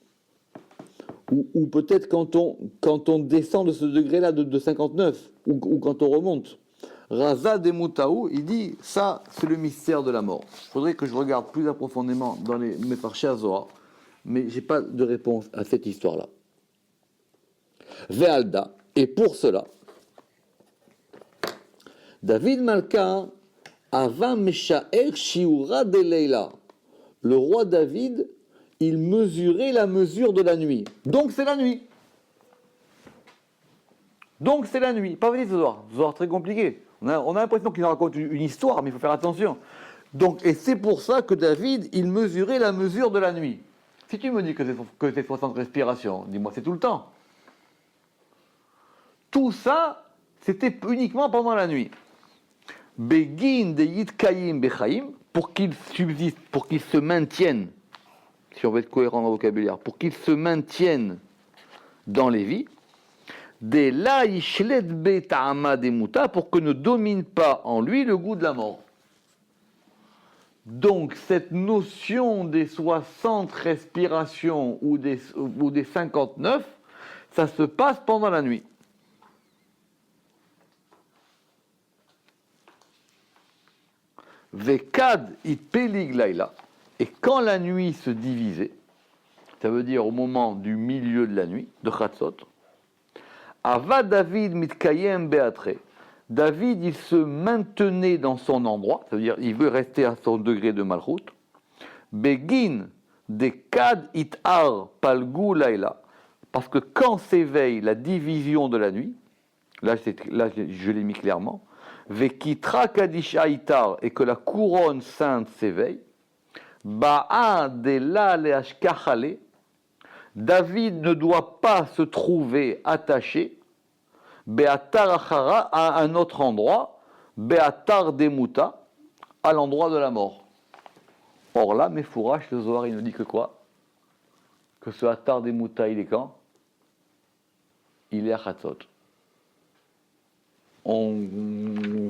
ou peut-être quand on descend de ce degré-là de 59, ou quand on remonte. Raza de Mutaou, il dit, ça, c'est le mystère de la mort. Il faudrait que je regarde plus approfondément dans mes Mefarchés à Zohar, mais je n'ai pas de réponse à cette histoire-là. Ve'alda, et pour cela, David Malka ava mesha'er shiura de Leila. Le roi David, il mesurait la mesure de la nuit. Donc c'est la nuit. Donc c'est la nuit. Pas venir ce soir. Ce soir très compliqué. On a l'impression qu'il nous raconte une histoire, mais il faut faire attention. Donc, et c'est pour ça que David, il mesurait la mesure de la nuit. Si tu me dis que c'est 60 respirations, dis-moi c'est tout le temps. Tout ça, c'était uniquement pendant la nuit. Begin de Yitkayim Bechaim, pour qu'il subsiste, pour qu'il se maintienne, si on veut être cohérent dans le vocabulaire, pour qu'il se maintienne dans les vies. Des la ishlet beta'ama demuta, pour que ne domine pas en lui le goût de la mort. Donc cette notion des 60 respirations ou des 59, ça se passe pendant la nuit. Vekad it pelig laila. Et quand la nuit se divisait, ça veut dire au moment du milieu de la nuit, de Chatzot, Ava David mitkayem beatre. David, il se maintenait dans son endroit, ça veut dire il veut rester à son degré de malchut. Begin de kad itar palgu laila. Parce que quand s'éveille la division de la nuit, là je l'ai mis clairement, vekitra kadisha itar, et que la couronne sainte s'éveille, ba'a de la leashkachale, David ne doit pas se trouver attaché Be'atar achara à un autre endroit, Be'atar demuta, à l'endroit de la mort. Or là, Mefourash, le Zohar, il nous dit que quoi? Que ce Atar demuta, il est quand? Il est à Chatzot. On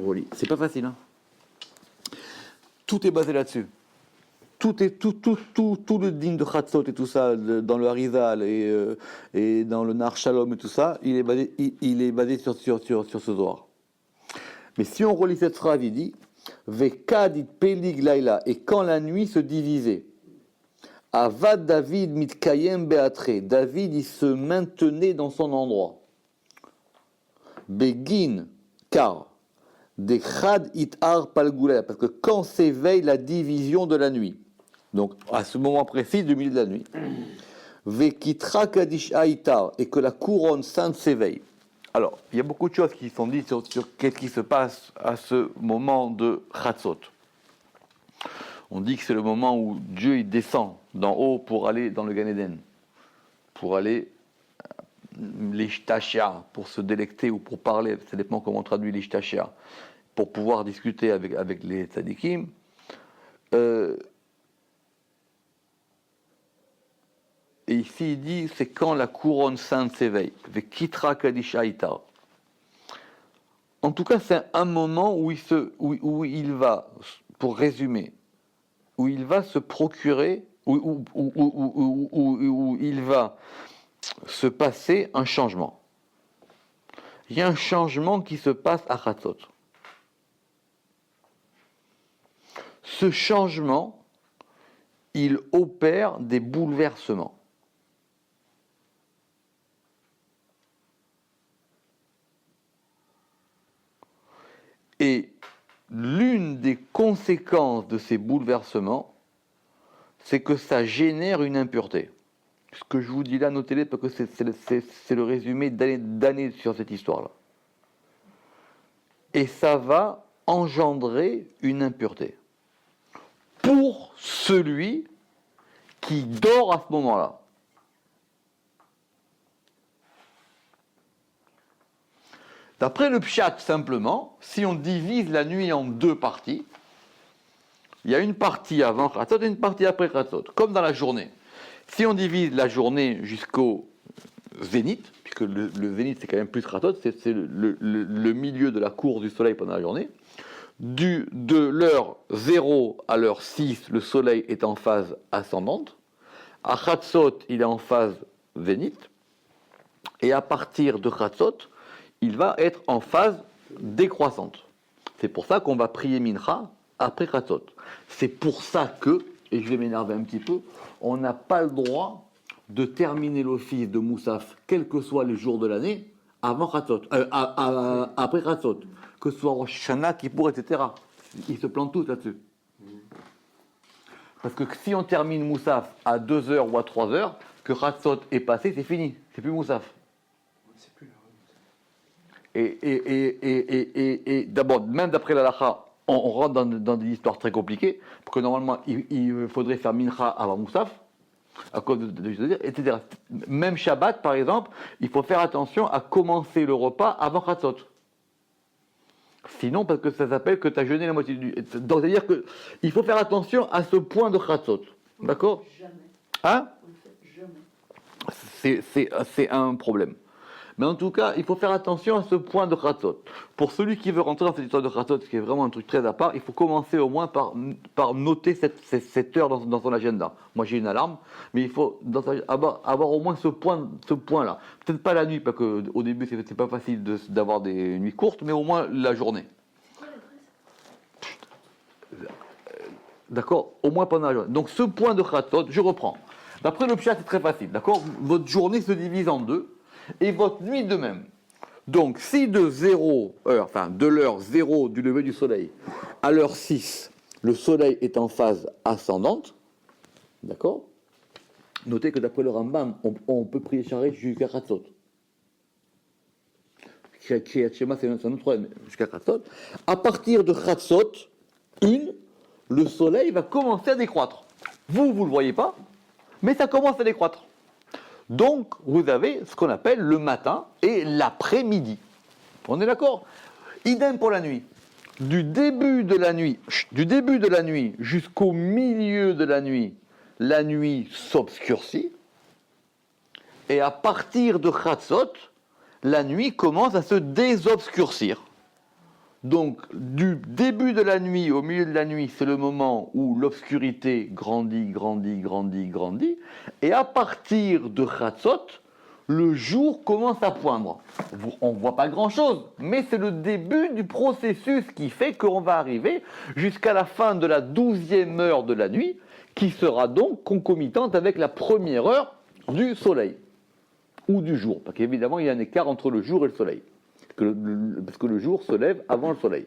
relit. C'est pas facile, hein? Tout est basé là-dessus. Tout le digne de Chatzot et tout ça, dans le Harizal et dans le Nar Shalom et tout ça, il est basé sur ce Zohar. Mais si on relit cette phrase, il dit Vekadit pelig laila, et quand la nuit se divisait, Avad David mitkayem beatre, David il se maintenait dans son endroit. Begin, car Dechad itar palgulaya, parce que quand s'éveille la division de la nuit, donc à ce moment précis du milieu de la nuit, Vekitra kadish aitar, et que la couronne sainte s'éveille. Alors, il y a beaucoup de choses qui sont dites sur qu'est-ce qui se passe à ce moment de Chatzot. On dit que c'est le moment où Dieu il descend d'en haut pour aller dans le Gan Eden, pour aller l'ishtashia, pour se délecter ou pour parler, ça dépend comment on traduit l'ishtashia, pour pouvoir discuter avec les tzadikim. Et ici, il dit, c'est quand la couronne sainte s'éveille. Vekitra kadisha itar. En tout cas, c'est un moment où il va, pour résumer, où il va se procurer, où il va se passer un changement. Il y a un changement qui se passe à Chatzot. Ce changement, il opère des bouleversements. Et l'une des conséquences de ces bouleversements, c'est que ça génère une impureté. Ce que je vous dis là, notez-le, parce que c'est le résumé d'années sur cette histoire-là. Et ça va engendrer une impureté. Pour celui qui dort à ce moment-là. D'après le Pshat, simplement, si on divise la nuit en deux parties, il y a une partie avant Chatzot et une partie après Chatzot, comme dans la journée. Si on divise la journée jusqu'au zénith, puisque le zénith c'est quand même plus Chatzot, c'est le milieu de la course du soleil pendant la journée, de l'heure 0 à l'heure 6, le soleil est en phase ascendante, à Chatzot, il est en phase zénith, et à partir de Chatzot, il va être en phase décroissante. C'est pour ça qu'on va prier Mincha après Chatzot. C'est pour ça que, et je vais m'énerver un petit peu, on n'a pas le droit de terminer l'office de Moussaf, quel que soit le jour de l'année, avant Chatzot, après Chatzot, que ce soit Rosh Hashanah, Kippour, etc. Ils se plantent tous là-dessus. Parce que si on termine Moussaf à 2h ou à 3h, que Chatzot est passé, c'est fini, c'est plus Moussaf. Et d'abord, même d'après la Lacha, on rentre dans des histoires très compliquées, parce que normalement, il faudrait faire Mincha avant Moussaf, à cause etc. Même Shabbat, par exemple, il faut faire attention à commencer le repas avant Chatzot. Sinon, parce que ça s'appelle que tu as jeûné la moitié du... Donc, c'est-à-dire qu'il faut faire attention à ce point de Chatzot. D'accord ? Jamais. Hein ? On le fait jamais. C'est un problème. Mais en tout cas, il faut faire attention à ce point de Chatzot. Pour celui qui veut rentrer dans cette histoire de Chatzot, ce qui est vraiment un truc très à part, il faut commencer au moins par noter cette heure dans son agenda. Moi, j'ai une alarme, mais il faut avoir au moins ce point-là. Peut-être pas la nuit, parce qu'au début, c'est pas facile d'avoir des nuits courtes, mais au moins la journée. C'est quoi l'adresse ? D'accord? Au moins pendant la journée. Donc ce point de Khatsot, je reprends. D'après le Pshat, c'est très facile. D'accord? Votre journée se divise en deux et votre nuit de même. Donc si de 0 heure, enfin de l'heure 0 du lever du soleil à l'heure 6, le soleil est en phase ascendante, d'accord? Notez que d'après le Rambam, on peut prier Sharet jusqu'à Khatsot. Kriyat Shema, c'est un autre problème, jusqu'à Khatsot. À partir de Khatsot 1, le soleil va commencer à décroître. Vous ne le voyez pas, mais ça commence à décroître. Donc, vous avez ce qu'on appelle le matin et l'après-midi. On est d'accord? Idem pour la nuit. Du début de la nuit jusqu'au milieu de la nuit s'obscurcit. Et à partir de Khatsot, la nuit commence à se désobscurcir. Donc, du début de la nuit au milieu de la nuit, c'est le moment où l'obscurité grandit. Et à partir de Khatsot, le jour commence à poindre. On ne voit pas grand-chose, mais c'est le début du processus qui fait qu'on va arriver jusqu'à la fin de la 12e heure de la nuit, qui sera donc concomitante avec la première heure du soleil, ou du jour, parce qu'évidemment, il y a un écart entre le jour et le soleil. Parce que le jour se lève avant le soleil.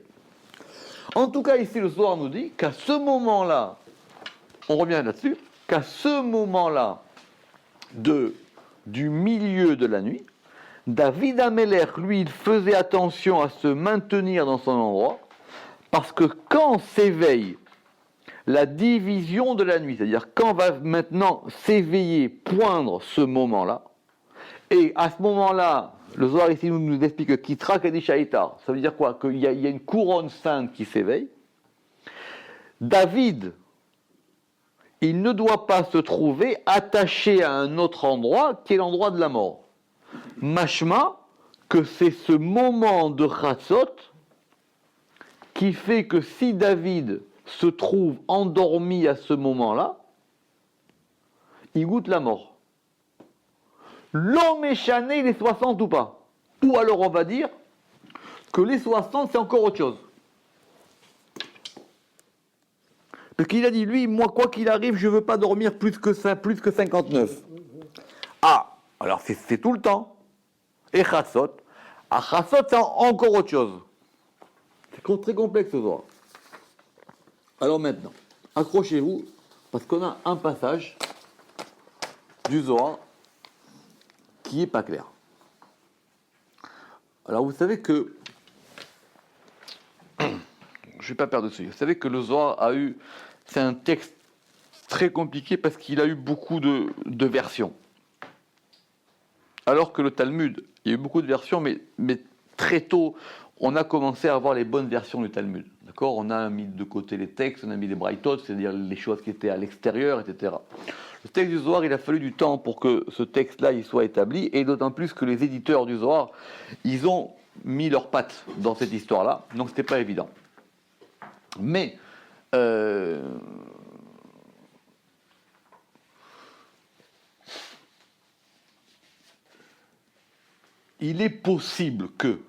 En tout cas, ici, le Zohar nous dit qu'à ce moment-là, on revient là-dessus, qu'à ce moment-là du milieu de la nuit, David Améler, lui, il faisait attention à se maintenir dans son endroit, parce que quand s'éveille la division de la nuit, c'est-à-dire quand va maintenant s'éveiller, poindre ce moment-là, et à ce moment-là, le Zohar ici nous explique que Kitra Kadisha Itar, ça veut dire quoi? Qu'il y a une couronne sainte qui s'éveille. David, il ne doit pas se trouver attaché à un autre endroit qui est l'endroit de la mort. Mashma, que c'est ce moment de Khatsot qui fait que si David se trouve endormi à ce moment-là, il goûte la mort. L'homme échané, les 60 ou pas. Ou alors on va dire que les 60 c'est encore autre chose. Parce qu'il a dit, lui, moi quoi qu'il arrive, je ne veux pas dormir plus que 59. Ah, alors c'est tout le temps. Et Khatsot, à Khatsot c'est encore autre chose. C'est très complexe ce Zohar. Alors maintenant, accrochez-vous, parce qu'on a un passage du Zohar qui n'est pas clair. Alors vous savez que, je ne vais pas perdre dessus, vous savez que le Zohar c'est un texte très compliqué parce qu'il a eu beaucoup de versions. Alors que le Talmud, il y a eu beaucoup de versions, mais très tôt, on a commencé à avoir les bonnes versions du Talmud. D'accord? On a mis de côté les textes, on a mis les braïtot, c'est-à-dire les choses qui étaient à l'extérieur, etc. Le texte du Zohar, il a fallu du temps pour que ce texte-là il soit établi, et d'autant plus que les éditeurs du Zohar, ils ont mis leurs pattes dans cette histoire-là, donc c'était pas évident. Mais il est possible que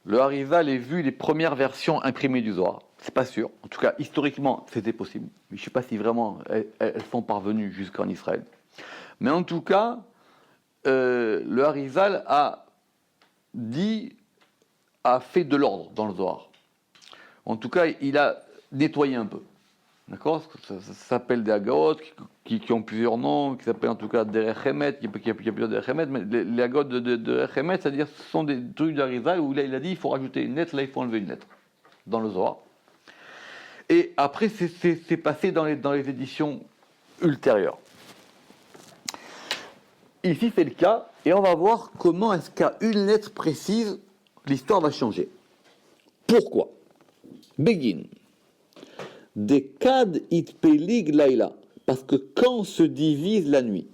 le Harizal ait vu les premières versions imprimées du Zohar. C'est pas sûr. En tout cas, historiquement, c'était possible. Mais je ne sais pas si vraiment elles sont parvenues jusqu'en Israël. Mais en tout cas, le Harizal a fait de l'ordre dans le Zohar. En tout cas, il a nettoyé un peu. D'accord? Ça s'appelle des Agaot qui ont plusieurs noms, qui s'appellent en tout cas des Rechemet, il y a plusieurs des Rechemet, mais les Agaot de Rechemet, c'est-à-dire ce sont des trucs d'Arizal où là, il a dit il faut rajouter une lettre, là il faut enlever une lettre dans le Zohar. Et après, c'est passé dans les éditions ultérieures. Ici, c'est le cas, et on va voir comment est-ce qu'à une lettre précise, l'histoire va changer. Pourquoi? Begin. Des kad it pelig laila, parce que quand se divise la nuit,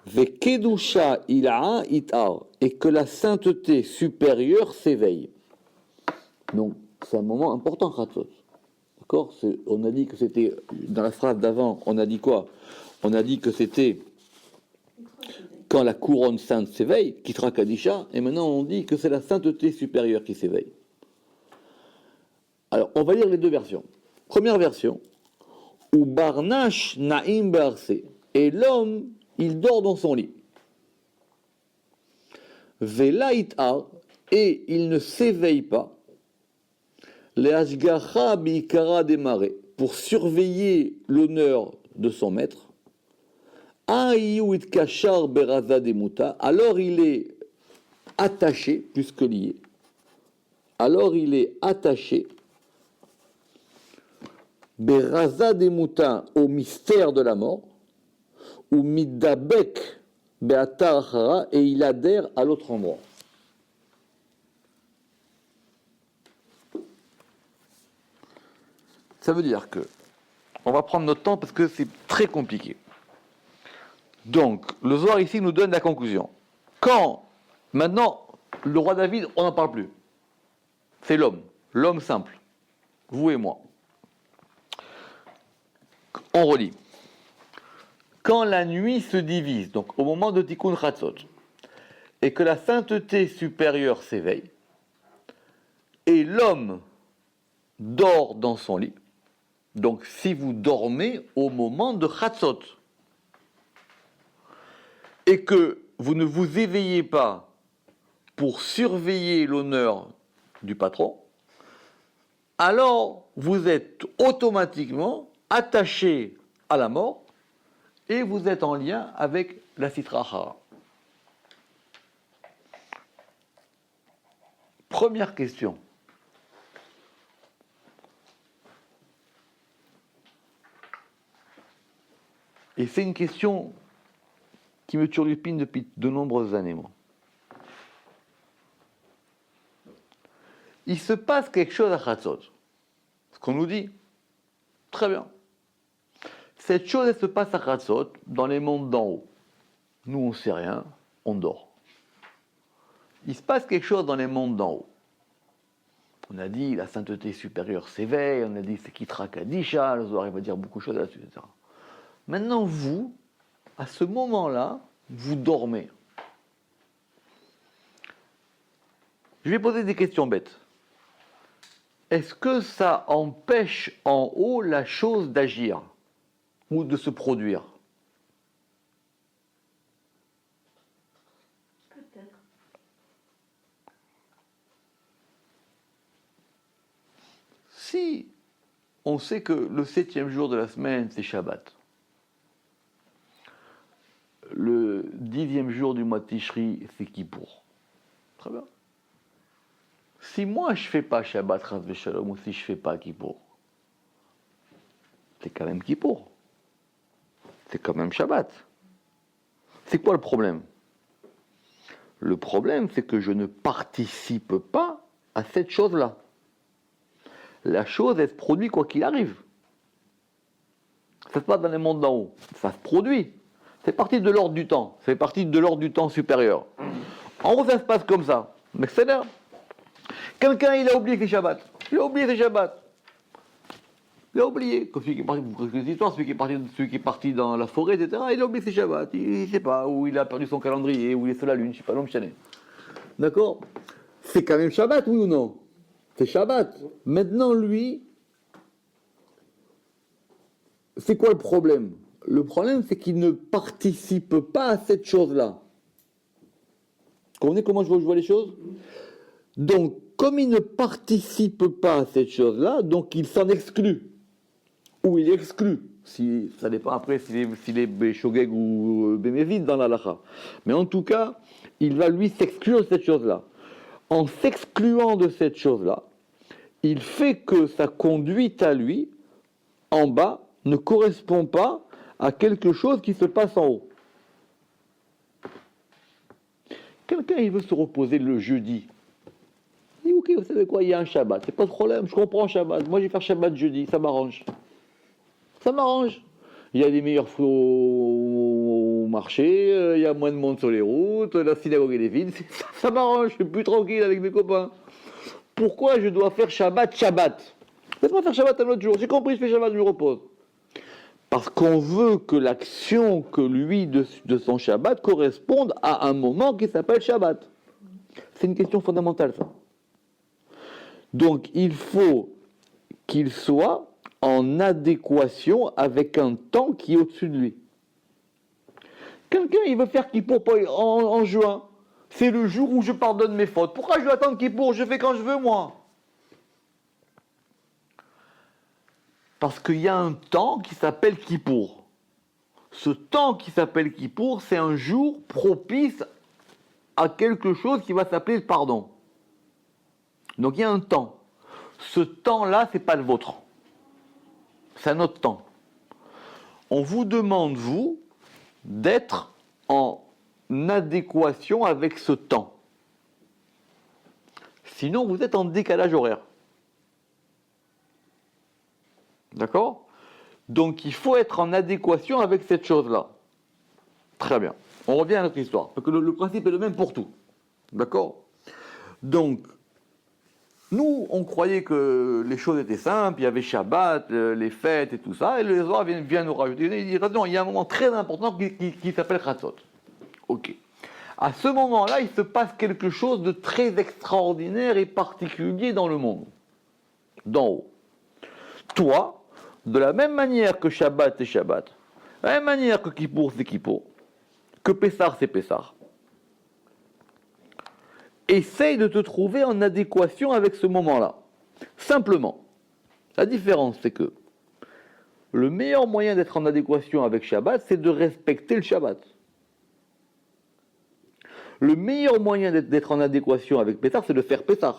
ve kedusha ila itar, et que la sainteté supérieure s'éveille. Donc, c'est un moment important, Khatsot. D'accord? On a dit que c'était, dans la phrase d'avant, on a dit quoi? On a dit que c'était quand la couronne sainte s'éveille, Kitra Kadisha, et maintenant on dit que c'est la sainteté supérieure qui s'éveille. Alors, on va lire les deux versions. Première version. Ou barnash naim be'arse. Et l'homme, il dort dans son lit. Velait ar, et il ne s'éveille pas. Le hashgacha bi'ikara démarré, pour surveiller l'honneur de son maître. Aïou it kachar beraza demuta, alors il est attaché, plus que lié. Alors il est attaché beraza demuta, au mystère de la mort, ou midabek be'atar achara, et il adhère à l'autre endroit. Ça veut dire que, on va prendre notre temps parce que c'est très compliqué. Donc, le Zohar ici nous donne la conclusion. Quand, maintenant, le roi David, on n'en parle plus. C'est l'homme simple, vous et moi. On relit. Quand la nuit se divise, donc au moment de Tikkun Chatzot, et que la sainteté supérieure s'éveille, et l'homme dort dans son lit, donc si vous dormez au moment de Chatzot, et que vous ne vous éveillez pas pour surveiller l'honneur du patron, alors vous êtes automatiquement attaché à la mort et vous êtes en lien avec la Sitra Achara. Première question. Et c'est une question qui me turlupine depuis de nombreuses années, moi. Il se passe quelque chose à Chatzot. Ce qu'on nous dit, très bien. Cette chose, elle se passe à Chatzot, dans les mondes d'en haut. Nous, on ne sait rien, on dort. Il se passe quelque chose dans les mondes d'en haut. On a dit, la sainteté supérieure s'éveille, on a dit, c'est Kitra Kadisha, le Zohar, il va dire beaucoup de choses là-dessus, etc. Maintenant, vous, à ce moment-là, vous dormez. Je vais poser des questions bêtes. Est-ce que ça empêche en haut la chose d'agir ou de se produire? Peut-être. Si on sait que le 7e jour de la semaine, c'est Shabbat, le 10e jour du mois de Tishri, c'est Kippour. Très bien. Si moi je ne fais pas Shabbat, Chas v'Shalom, ou si je ne fais pas Kippour, c'est quand même Kippour. C'est quand même Shabbat. C'est quoi le problème? Le problème, c'est que je ne participe pas à cette chose-là. La chose, elle se produit quoi qu'il arrive. Ça se passe dans les mondes d'en haut. Ça se produit. C'est partie de l'ordre du temps. C'est partie de l'ordre du temps supérieur. En gros, ça se passe comme ça. Mais c'est là. Quelqu'un, il a oublié ses Shabbats. Il a oublié ses Shabbats. Il a oublié. Comme celui qui est parti, vous connaissez l'histoire, celui qui est parti dans la forêt, etc. Il a oublié ses Shabbats. Il ne sait pas, ou il a perdu son calendrier, ou il est sur la lune, je ne sais pas, l'homme chané. D'accord? C'est quand même Shabbat, oui ou non? C'est Shabbat. Maintenant, lui, c'est quoi le problème? Le problème, c'est qu'il ne participe pas à cette chose-là. Vous comprenez comment je vois les choses? Donc, comme il ne participe pas à cette chose-là, donc il s'en exclut. Ou il exclut. Si, ça dépend après s'il est Béchogeg ou Bémévide dans l'Alacha. Mais en tout cas, il va lui s'exclure de cette chose-là. En s'excluant de cette chose-là, il fait que sa conduite à lui, en bas, ne correspond pas à quelque chose qui se passe en haut. Quelqu'un, il veut se reposer le jeudi. Il dit, ok, vous savez quoi, il y a un Shabbat, c'est pas de problème, je comprends Shabbat. Moi, je vais faire Shabbat jeudi, ça m'arrange. Ça m'arrange. Il y a des meilleurs fruits au marché, il y a moins de monde sur les routes, la synagogue est vide, ça m'arrange, je suis plus tranquille avec mes copains. Pourquoi je dois faire Shabbat? Laisse-moi faire Shabbat un autre jour, j'ai compris, je fais Shabbat, je me repose. Parce qu'on veut que l'action que lui de son Shabbat corresponde à un moment qui s'appelle Shabbat. C'est une question fondamentale, ça. Donc, il faut qu'il soit en adéquation avec un temps qui est au-dessus de lui. Quelqu'un, il veut faire Kippour en juin. C'est le jour où je pardonne mes fautes. Pourquoi je dois attendre Kippour? Je fais quand je veux, moi. Parce qu'il y a un temps qui s'appelle Kippour. Ce temps qui s'appelle Kippour, c'est un jour propice à quelque chose qui va s'appeler le pardon. Donc il y a un temps. Ce temps-là, ce n'est pas le vôtre. C'est un autre temps. On vous demande, vous, d'être en adéquation avec ce temps. Sinon, vous êtes en décalage horaire. D'accord? Donc, il faut être en adéquation avec cette chose-là. Très bien. On revient à notre histoire. Parce que le principe est le même pour tout. D'accord? Donc, nous, on croyait que les choses étaient simples. Il y avait Shabbat, les fêtes et tout ça. Et le Zohar vient nous rajouter. Il dit, non, il y a un moment très important qui s'appelle Chatzot. Ok. À ce moment-là, il se passe quelque chose de très extraordinaire et particulier dans le monde. D'en haut. Toi, de la même manière que Shabbat c'est Shabbat, de la même manière que Kippour c'est Kippour, que Pessah c'est Pessah, essaye de te trouver en adéquation avec ce moment-là. Simplement, la différence c'est que le meilleur moyen d'être en adéquation avec Shabbat, c'est de respecter le Shabbat. Le meilleur moyen d'être en adéquation avec Pessah, c'est de faire Pessah.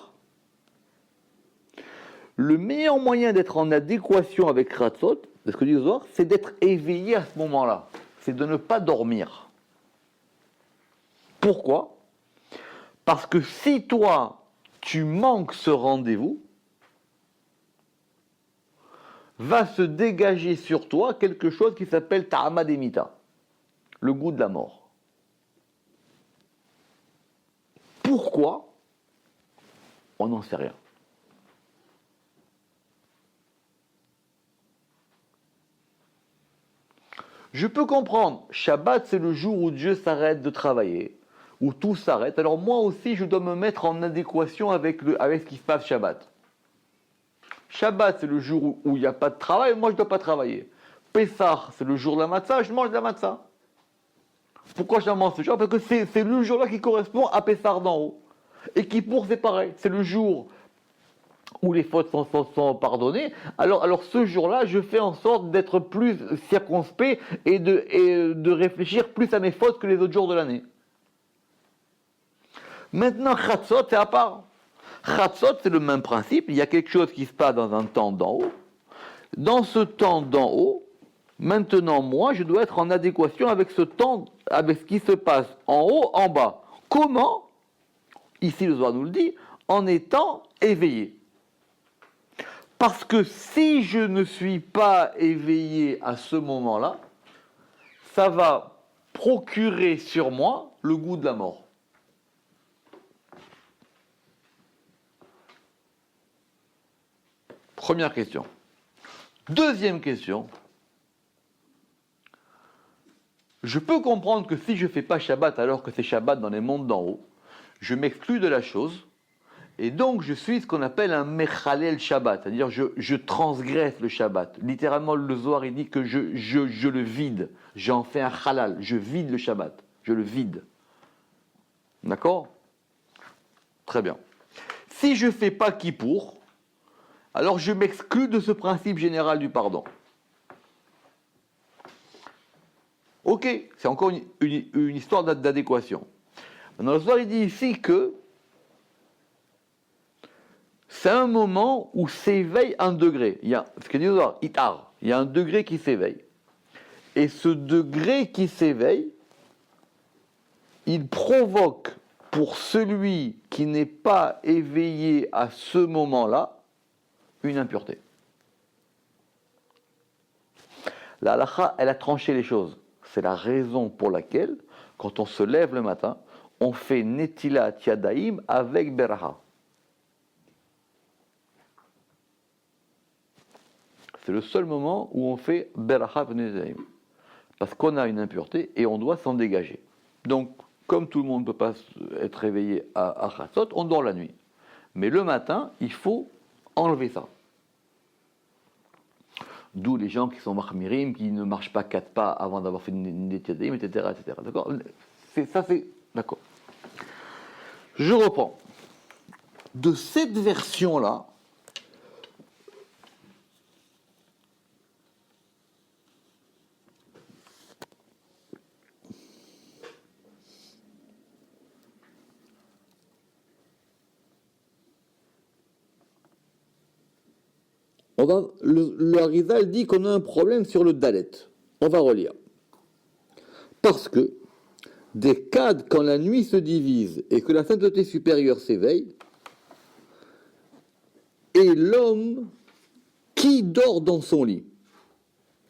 Le meilleur moyen d'être en adéquation avec Chatzot, c'est ce que dit le Zohar, c'est d'être éveillé à ce moment-là. C'est de ne pas dormir. Pourquoi? Parce que si toi, tu manques ce rendez-vous, va se dégager sur toi quelque chose qui s'appelle Ta'ama Demita, le goût de la mort. Pourquoi? On n'en sait rien. Je peux comprendre, Shabbat c'est le jour où Dieu s'arrête de travailler, où tout s'arrête. Alors moi aussi je dois me mettre en adéquation avec ce qui se passe Shabbat. Shabbat c'est le jour où il n'y a pas de travail, moi je ne dois pas travailler. Pessah c'est le jour de la matzah, je mange de la matzah. Pourquoi je mange ce jour? Parce que c'est le jour-là qui correspond à Pessah d'en haut. Et Kippour c'est pareil, c'est le jour où les fautes sont pardonnées, alors ce jour-là, je fais en sorte d'être plus circonspect et de réfléchir plus à mes fautes que les autres jours de l'année. Maintenant, Chatzot, c'est à part. Chatzot, c'est le même principe. Il y a quelque chose qui se passe dans un temps d'en haut. Dans ce temps d'en haut, maintenant, moi, je dois être en adéquation avec ce temps, avec ce qui se passe en haut, en bas. Comment? Ici, le Zohar nous le dit, en étant éveillé. Parce que si je ne suis pas éveillé à ce moment-là, ça va procurer sur moi le goût de la mort. Première question. Deuxième question. Je peux comprendre que si je ne fais pas Shabbat alors que c'est Shabbat dans les mondes d'en haut, je m'exclus de la chose. Et donc, je suis ce qu'on appelle un Mechalel Shabbat, c'est-à-dire je transgresse le Shabbat. Littéralement, le Zohar, il dit que je le vide. J'en fais un halal. Je vide le Shabbat. Je le vide. D'accord? Très bien. Si je ne fais pas Kippour, alors je m'exclus de ce principe général du pardon. Ok, c'est encore une histoire d'adéquation. Maintenant, le Zohar, il dit ici que c'est un moment où s'éveille un degré. Il y a ce que dit Itar. Il y a un degré qui s'éveille. Et ce degré qui s'éveille, il provoque pour celui qui n'est pas éveillé à ce moment-là une impureté. La halakha, elle a tranché les choses. C'est la raison pour laquelle, quand on se lève le matin, on fait Netilat Yadayim avec Beraha. C'est le seul moment où on fait Beracha V'Nezaim. Parce qu'on a une impureté et on doit s'en dégager. Donc, comme tout le monde ne peut pas être réveillé à Chatzot, on dort la nuit. Mais le matin, il faut enlever ça. D'où les gens qui sont mahmirim, qui ne marchent pas 4 pas avant d'avoir fait une Netiyadim, etc., etc. D'accord. C'est. D'accord. Je reprends. De cette version-là, le Harizal dit qu'on a un problème sur le Dalet. On va relire. Parce que des cadres, quand la nuit se divise et que la sainteté supérieure s'éveille, et l'homme qui dort dans son lit.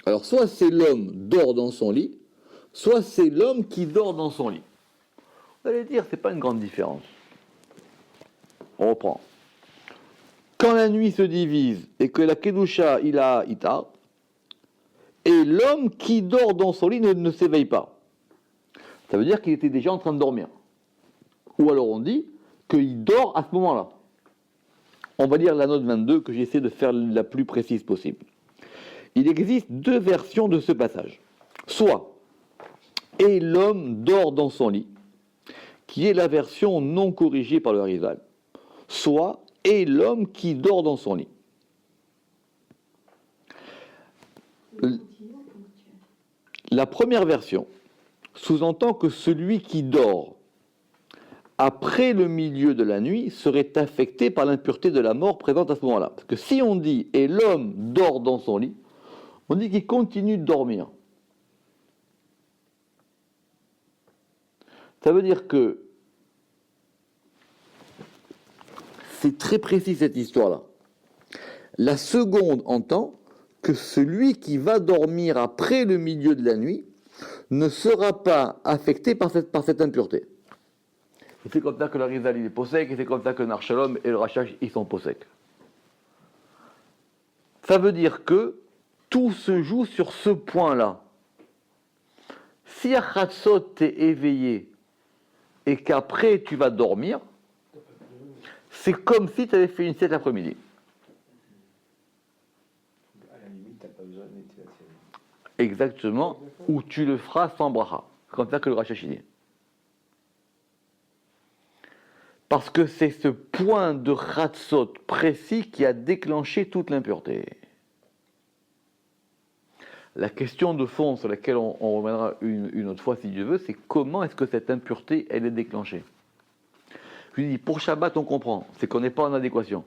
Alors, soit c'est l'homme dort dans son lit, soit c'est l'homme qui dort dans son lit. Vous allez dire, c'est pas une grande différence. On reprend. Quand la nuit se divise et que la Kedusha, il a Ita, et l'homme qui dort dans son lit ne s'éveille pas. Ça veut dire qu'il était déjà en train de dormir. Ou alors on dit qu'il dort à ce moment-là. On va lire la note 22 que j'essaie de faire la plus précise possible. Il existe deux versions de ce passage. Soit, et l'homme dort dans son lit, qui est la version non corrigée par le Harizal. Soit, et l'homme qui dort dans son lit. La première version sous-entend que celui qui dort après le milieu de la nuit serait affecté par l'impureté de la mort présente à ce moment-là. Parce que si on dit « et l'homme dort dans son lit », on dit qu'il continue de dormir. Ça veut dire que c'est très précis cette histoire-là. La seconde entend que celui qui va dormir après le milieu de la nuit ne sera pas affecté par cette impureté. Et c'est comme ça que le Harizal il est possèque, et c'est comme ça que Nar Shalom et le Rachash ils sont possèques. Ça veut dire que tout se joue sur ce point-là. Si à Chatzot t'es éveillé et qu'après tu vas dormir, c'est comme si tu avais fait une sieste l'après-midi. À la limite, tu n'as pas besoin de Netilat Yadayim. Exactement, ou tu le feras sans bracha. C'est comme ça que le Rachash dit. Parce que c'est ce point de Chatzot précis qui a déclenché toute l'impureté. La question de fond sur laquelle on reviendra une autre fois si Dieu veut, c'est comment est-ce que cette impureté elle est déclenchée. Je lui dis, pour Shabbat on comprend, c'est qu'on n'est pas en adéquation.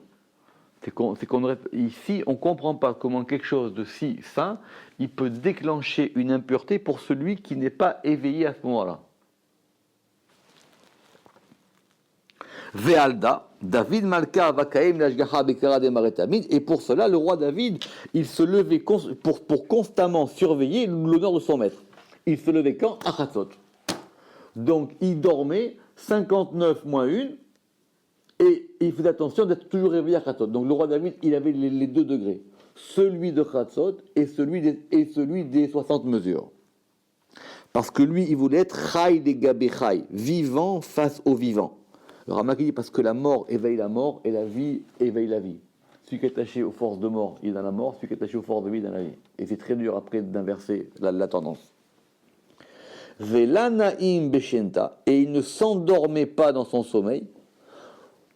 Ici on ne comprend pas comment quelque chose de si saint, il peut déclencher une impureté pour celui qui n'est pas éveillé à ce moment-là. Ve'alda, David Malka Vakaim Lashgacha Bekara de Maretamid, et pour cela, le roi David, il se levait pour constamment surveiller l'honneur de son maître. Il se levait quand? À Chatzot. Donc, il dormait 59 moins 1, et il faisait attention d'être toujours réveillé à Chatzot. Donc, le roi David, il avait les deux degrés. Celui de Chatzot et celui des 60 mesures. Parce que lui, il voulait être Chai de Gabé Chai, vivant face au vivant. Le Ramak dit parce que la mort éveille la mort et la vie éveille la vie. Celui qui est attaché aux forces de mort, il est dans la mort. Celui qui est attaché aux forces de vie, il est dans la vie. Et c'est très dur après d'inverser la tendance. Velanaim Beshenta, et il ne s'endormait pas dans son sommeil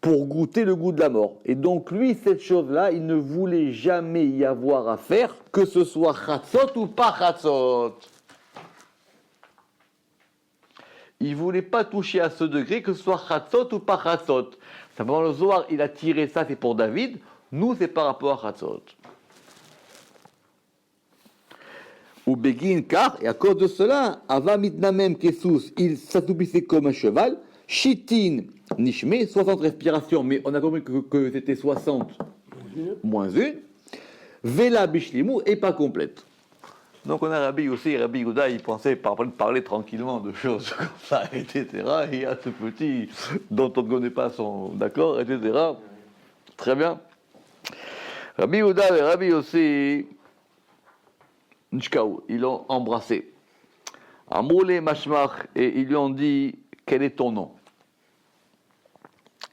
pour goûter le goût de la mort. Et donc lui, cette chose-là, il ne voulait jamais y avoir à faire, que ce soit Chatzot ou pas Chatzot. Il ne voulait pas toucher à ce degré, que ce soit Chatzot ou pas Chatzot. Simplement, le Zohar, il a tiré ça, c'est pour David. Nous, c'est par rapport à Chatzot. Ou Begin, car, et à cause de cela, Ava Mitnamem Kessus, il s'assoupissait comme un cheval. Shitin Nishme, 60 respirations, mais on a compris que c'était 60 moins 1. Vela Bishlimu, et pas complète. Donc on a Rabbi aussi, Rabbi Yehuda, il pensait parler tranquillement de choses comme ça, etc. Et il y a ce petit dont on ne connaît pas son d'accord, etc. Très bien. Rabbi Yehuda et Rabbi aussi, Nishkaou, ils l'ont embrassé. Amoulé Mashmach, et ils lui ont dit, quel est ton nom?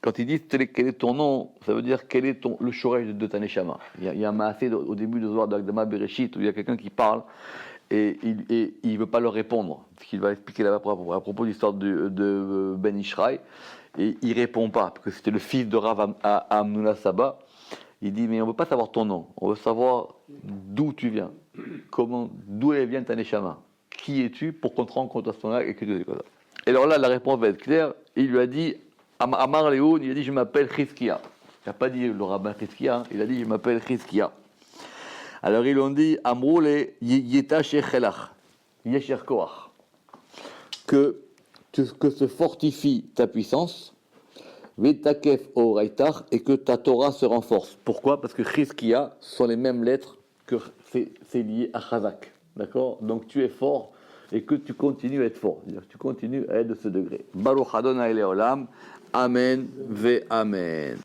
Quand ils disent quel est ton nom, ça veut dire quel est le shorech de ta neshama. Il y a un maasé au début de Zohar d'Akdama Bereshit où il y a quelqu'un qui parle et il ne veut pas leur répondre. Ce qu'il va expliquer là-bas à propos de l'histoire de Ben Ishraï. Et il ne répond pas, parce que c'était le fils de Rav Amnuna Saba. Il dit, mais on ne veut pas savoir ton nom, on veut savoir d'où tu viens, d'où elle vient ta neshama. Qui es-tu pour qu'on te rende compte à ce moment-là et que tu dis quoi. Et alors là, la réponse va être claire. Il lui a dit, Amar Léon, il a dit, je m'appelle Chizkia. Il n'a pas dit le rabbin Chizkia, il a dit, je m'appelle Chizkia. Alors ils ont dit, Amroule Yeta Shechelach, Yesher Koach, que se fortifie ta puissance, Vetakef Oraitar, et que ta Torah se renforce. Pourquoi? Parce que Chizkia sont les mêmes lettres que c'est lié à Chazak. D'accord? Donc tu es fort et que tu continues à être fort. C'est-à-dire que tu continues à être de ce degré. Baruch Adonai Leolam. Amen ve Amen.